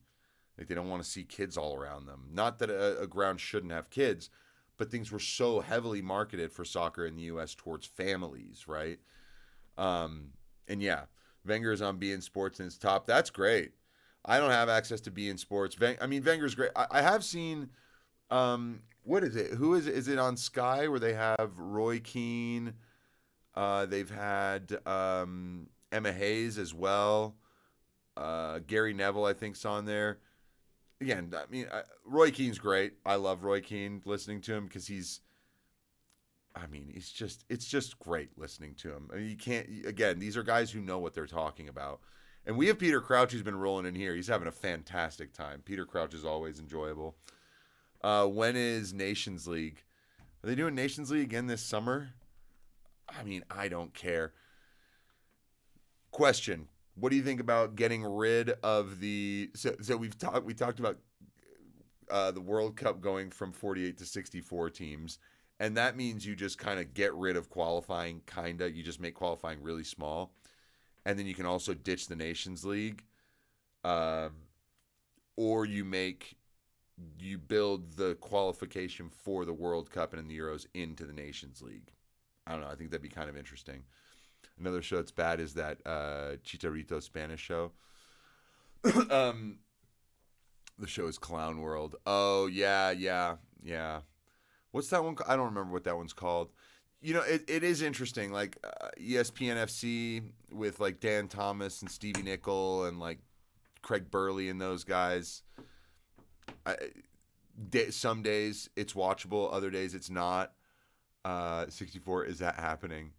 Like, they don't want to see kids all around them. Not that a ground shouldn't have kids, but things were so heavily marketed for soccer in the U.S. towards families, right? And yeah, Wenger's on beIN Sports and it's top. That's great. I don't have access to beIN Sports. Wenger's great. I have seen, what is it? Who is it? Is it on Sky where they have Roy Keane? They've had Emma Hayes as well. Gary Neville, I think, is on there. Again, I mean, Roy Keane's great. I love Roy Keane, listening to him because it's just great listening to him. I mean, again, these are guys who know what they're talking about. And we have Peter Crouch, who's been rolling in here. He's having a fantastic time. Peter Crouch is always enjoyable. When is Nations League? Are they doing Nations League again this summer? I mean, I don't care. Question: what do you think about getting rid of the? So we talked about the World Cup going from 48 to 64 teams, and that means you just kind of get rid of qualifying. You just make qualifying really small, and then you can also ditch the Nations League, or you build the qualification for the World Cup and in the Euros into the Nations League. I don't know. I think that'd be kind of interesting. Another show that's bad is that Chicharito Spanish show. The show is Clown World. Oh, yeah. What's that one? I don't remember what that one's called. You know, it is interesting. Like ESPN FC with like Dan Thomas and Stevie Nickel and like Craig Burley and those guys. Some days it's watchable. Other days it's not. 64, is that happening?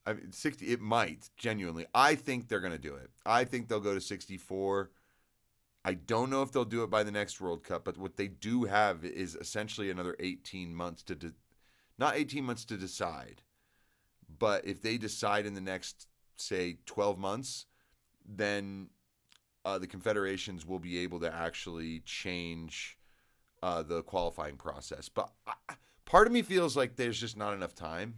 I mean, 60, it might, genuinely. I think they're going to do it. I think they'll go to 64. I don't know if they'll do it by the next World Cup, but what they do have is essentially another 18 months not 18 months to decide, but if they decide in the next, say, 12 months, then the confederations will be able to actually change the qualifying process. But part of me feels like there's just not enough time,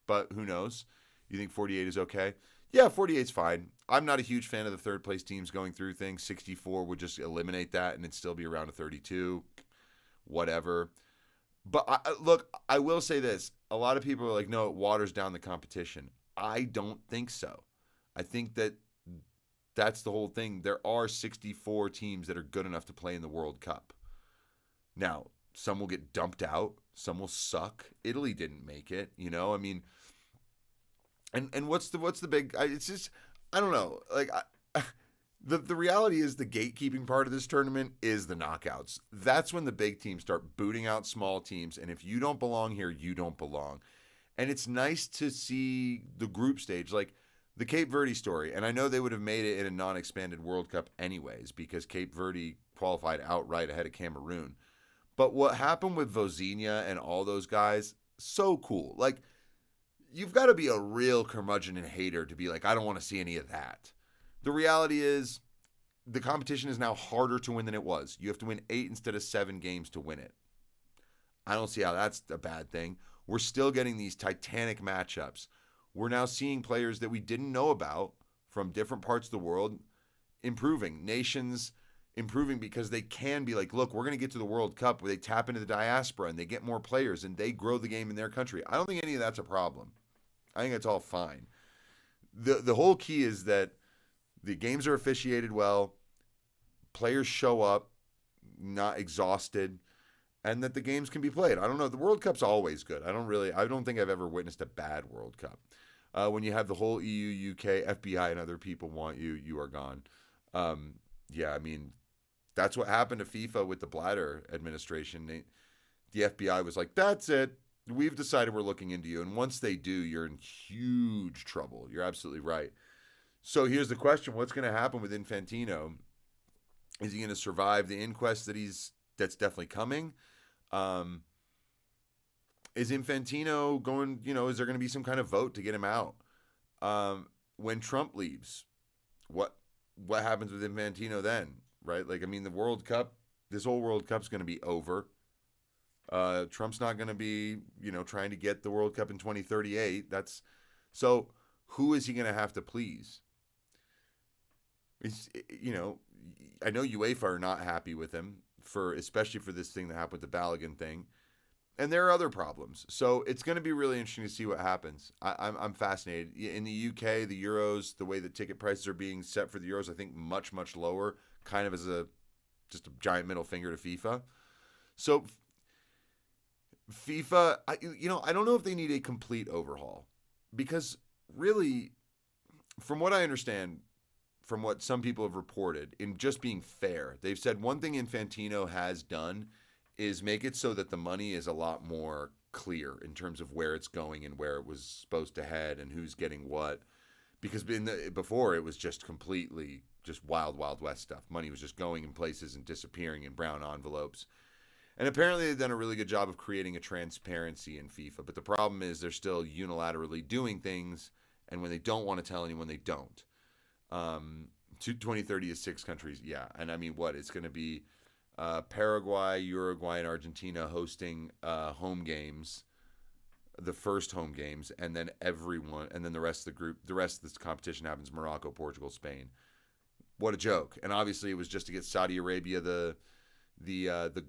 but who knows? You think 48 is okay? Yeah, 48's fine. I'm not a huge fan of the third place teams going through things. 64 would just eliminate that and it'd still be around a 32, whatever. But look, I will say this. a lot of people are like, no, it waters down the competition. I don't think so. I think that that's the whole thing. There are 64 teams that are good enough to play in the World Cup. Now, some will get dumped out, some will suck. Italy didn't make it, you know? I mean, and what's the big it's just I don't know. Like the reality is the gatekeeping part of this tournament is the knockouts. That's when the big teams start booting out small teams, and if you don't belong here, you don't belong. And it's nice to see the group stage, like the Cape Verde story. And I know they would have made it in a non-expanded World Cup anyways, because Cape Verde qualified outright ahead of Cameroon. But what happened with Vozinha and all those guys, so cool. Like, you've got to be a real curmudgeon and hater to be like, I don't want to see any of that. The reality is the competition is now harder to win than it was. You have to win 8 instead of 7 games to win it. I don't see how that's a bad thing. We're still getting these titanic matchups. We're now seeing players that we didn't know about from different parts of the world improving. Nations improving because they can be like, look, we're going to get to the World Cup where they tap into the diaspora and they get more players and they grow the game in their country. I don't think any of that's a problem. I think it's all fine. The whole key is that the games are officiated well, players show up not exhausted, and that the games can be played. I don't know. The World Cup's always good. I don't think I've ever witnessed a bad World Cup. When you have the whole EU, UK, FBI, and other people want you, you are gone. Yeah, I mean, that's what happened to FIFA with the Blatter administration. The FBI was like, that's it. We've decided we're looking into you. And once they do, you're in huge trouble. You're absolutely right. So here's the question. What's going to happen with Infantino? Is he going to survive the inquest that's definitely coming? Is Infantino going, is there going to be some kind of vote to get him out? When Trump leaves, what happens with Infantino then, right? Like, I mean, the World Cup, this whole World Cup's going to be over. Trump's not going to be, trying to get the World Cup in 2038. So who is he going to have to please? I know UEFA are not happy with him especially for this thing that happened with the Balogun thing. And there are other problems. So it's going to be really interesting to see what happens. I'm fascinated. In the UK, the Euros, the way the ticket prices are being set for the Euros, I think much, much lower, kind of as just a giant middle finger to FIFA. So FIFA, I don't know if they need a complete overhaul. Because really, from what I understand, from what some people have reported, in just being fair, they've said one thing Infantino has done is make it so that the money is a lot more clear in terms of where it's going and where it was supposed to head and who's getting what. Because before it was just completely just wild, wild west stuff. Money was just going in places and disappearing in brown envelopes. And apparently they've done a really good job of creating a transparency in FIFA. But the problem is they're still unilaterally doing things, and when they don't want to tell anyone, they don't. 2030 is 6 countries, yeah. And I mean, it's going to be Paraguay, Uruguay, and Argentina hosting home games, the first home games, and then the rest of the group, the rest of this competition happens Morocco, Portugal, Spain. What a joke! And obviously, it was just to get Saudi Arabia the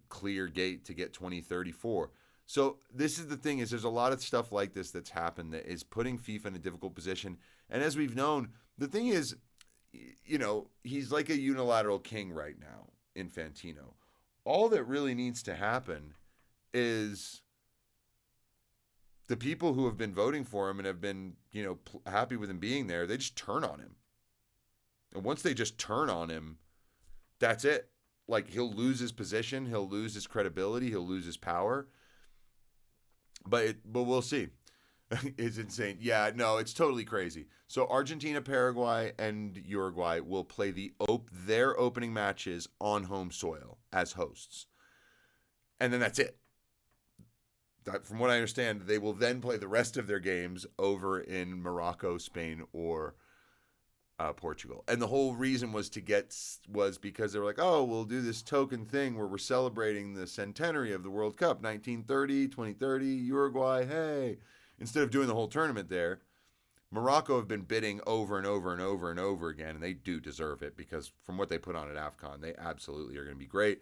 clear gate to get 2034. So this is the thing: is there's a lot of stuff like this that's happened that is putting FIFA in a difficult position. And as we've known, the thing is, he's like a unilateral king right now, Infantino. All that really needs to happen is the people who have been voting for him and have been, happy with him being there, they just turn on him. And once they just turn on him, that's it. Like, he'll lose his position, he'll lose his credibility, he'll lose his power. But we'll see. It's insane. Yeah, no, it's totally crazy. So Argentina, Paraguay, and Uruguay will play their opening matches on home soil as hosts. And then that's it. From what I understand, they will then play the rest of their games over in Morocco, Spain, or Portugal. And the whole reason was because they were like, oh, we'll do this token thing where we're celebrating the centenary of the World Cup, 1930, 2030, Uruguay, hey. Instead of doing the whole tournament there, Morocco have been bidding over and over and over and over again, and they do deserve it because from what they put on at AFCON, they absolutely are going to be great.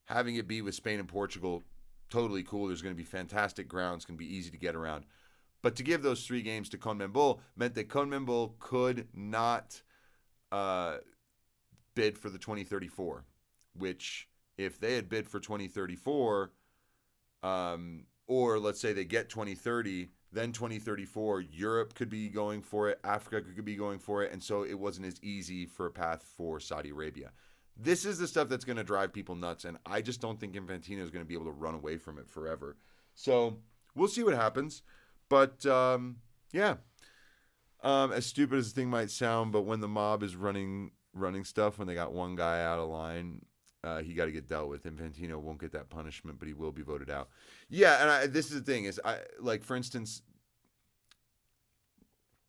Having it be with Spain and Portugal, totally cool. There's going to be fantastic ground. It's going to be easy to get around. But to give those 3 games to CONMEBOL meant that CONMEBOL could not bid for the 2034, which if they had bid for 2034, or let's say they get 2030, then 2034, Europe could be going for it, Africa could be going for it, and so it wasn't as easy for a path for Saudi Arabia. This is the stuff that's going to drive people nuts, and I just don't think Infantino is going to be able to run away from it forever. So we'll see what happens. But, yeah, as stupid as the thing might sound, but when the mob is running stuff, when they got one guy out of line, he got to get dealt with. Infantino won't get that punishment, but he will be voted out. Yeah, and this is the thing is, like, for instance,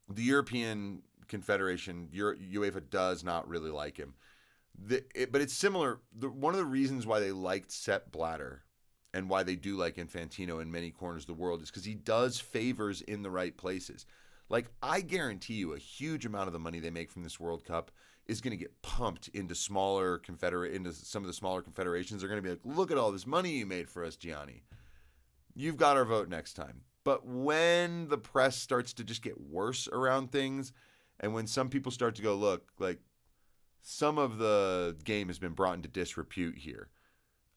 the European Confederation, UEFA does not really like him. But it's similar. One of the reasons why they liked Sepp Blatter and why they do like Infantino in many corners of the world is because he does favors in the right places. Like, I guarantee you a huge amount of the money they make from this World Cup is going to get pumped into some of the smaller confederations. They're going to be like, look at all this money you made for us, Gianni. You've got our vote next time. But when the press starts to just get worse around things, and when some people start to go, look, like, some of the game has been brought into disrepute here.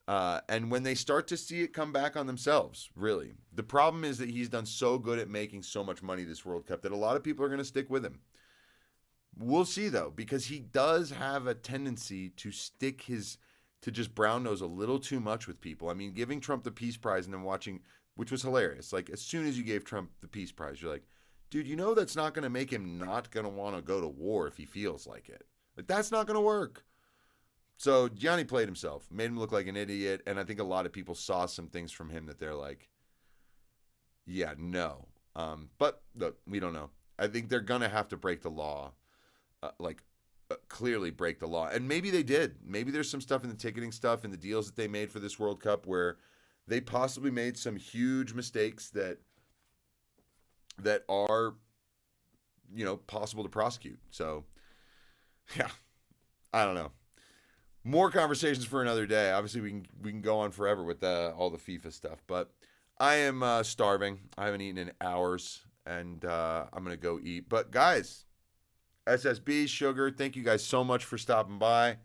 And when they start to see it come back on themselves, really. The problem is that he's done so good at making so much money this World Cup that a lot of people are going to stick with him. We'll see, though, because he does have a tendency to to just brown nose a little too much with people. I mean, giving Trump the Peace Prize and then watching, which was hilarious. Like, as soon as you gave Trump the Peace Prize, you're like, dude, you know that's not going to make him not going to want to go to war if he feels like it. Like, that's not going to work. So Gianni played himself, made him look like an idiot, and I think a lot of people saw some things from him that they're like, yeah, no. But look, we don't know. I think they're going to have to break the law, clearly break the law. And maybe they did. Maybe there's some stuff in the ticketing stuff and the deals that they made for this World Cup where they possibly made some huge mistakes that are, possible to prosecute. So, yeah, I don't know. More conversations for another day. Obviously, we can go on forever with all the FIFA stuff, but I am starving. I haven't eaten in hours, and I'm gonna go eat. But guys, SSB Sugar, thank you guys so much for stopping by.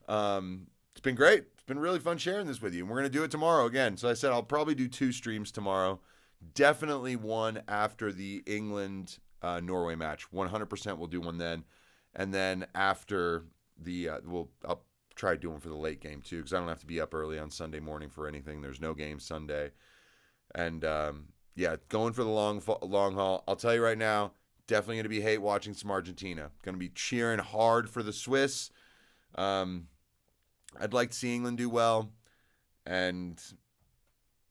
It's been great. It's been really fun sharing this with you. And we're gonna do it tomorrow again. So I said I'll probably do 2 streams tomorrow. Definitely one after the England Norway match. 100% we'll do one then, and then after the I'll try doing for the late game too, because I don't have to be up early on Sunday morning for anything. There's no game Sunday, and going for the long haul. I'll tell you right now, definitely going to be hate watching some Argentina. Going to be cheering hard for the Swiss. I'd like to see England do well, and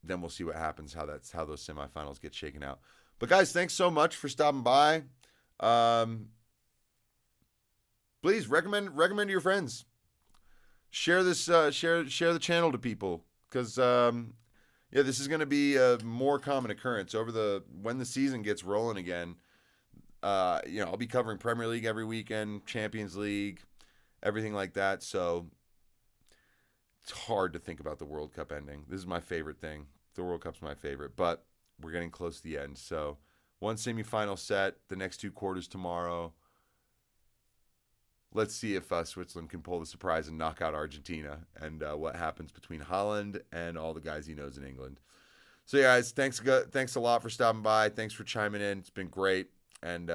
then we'll see what happens. How those semifinals get shaken out. But guys, thanks so much for stopping by. Please recommend to your friends. Share this, share the channel to people, because this is going to be a more common occurrence when the season gets rolling again. I'll be covering Premier League every weekend, Champions League, everything like that. So it's hard to think about the World Cup ending. This is my favorite thing. The World Cup's my favorite, but we're getting close to the end. So one semifinal set, the next 2 quarters tomorrow. Let's see if Switzerland can pull the surprise and knock out Argentina, and what happens between Holland and all the guys he knows in England. So, yeah, guys, thanks a lot for stopping by. Thanks for chiming in. It's been great. And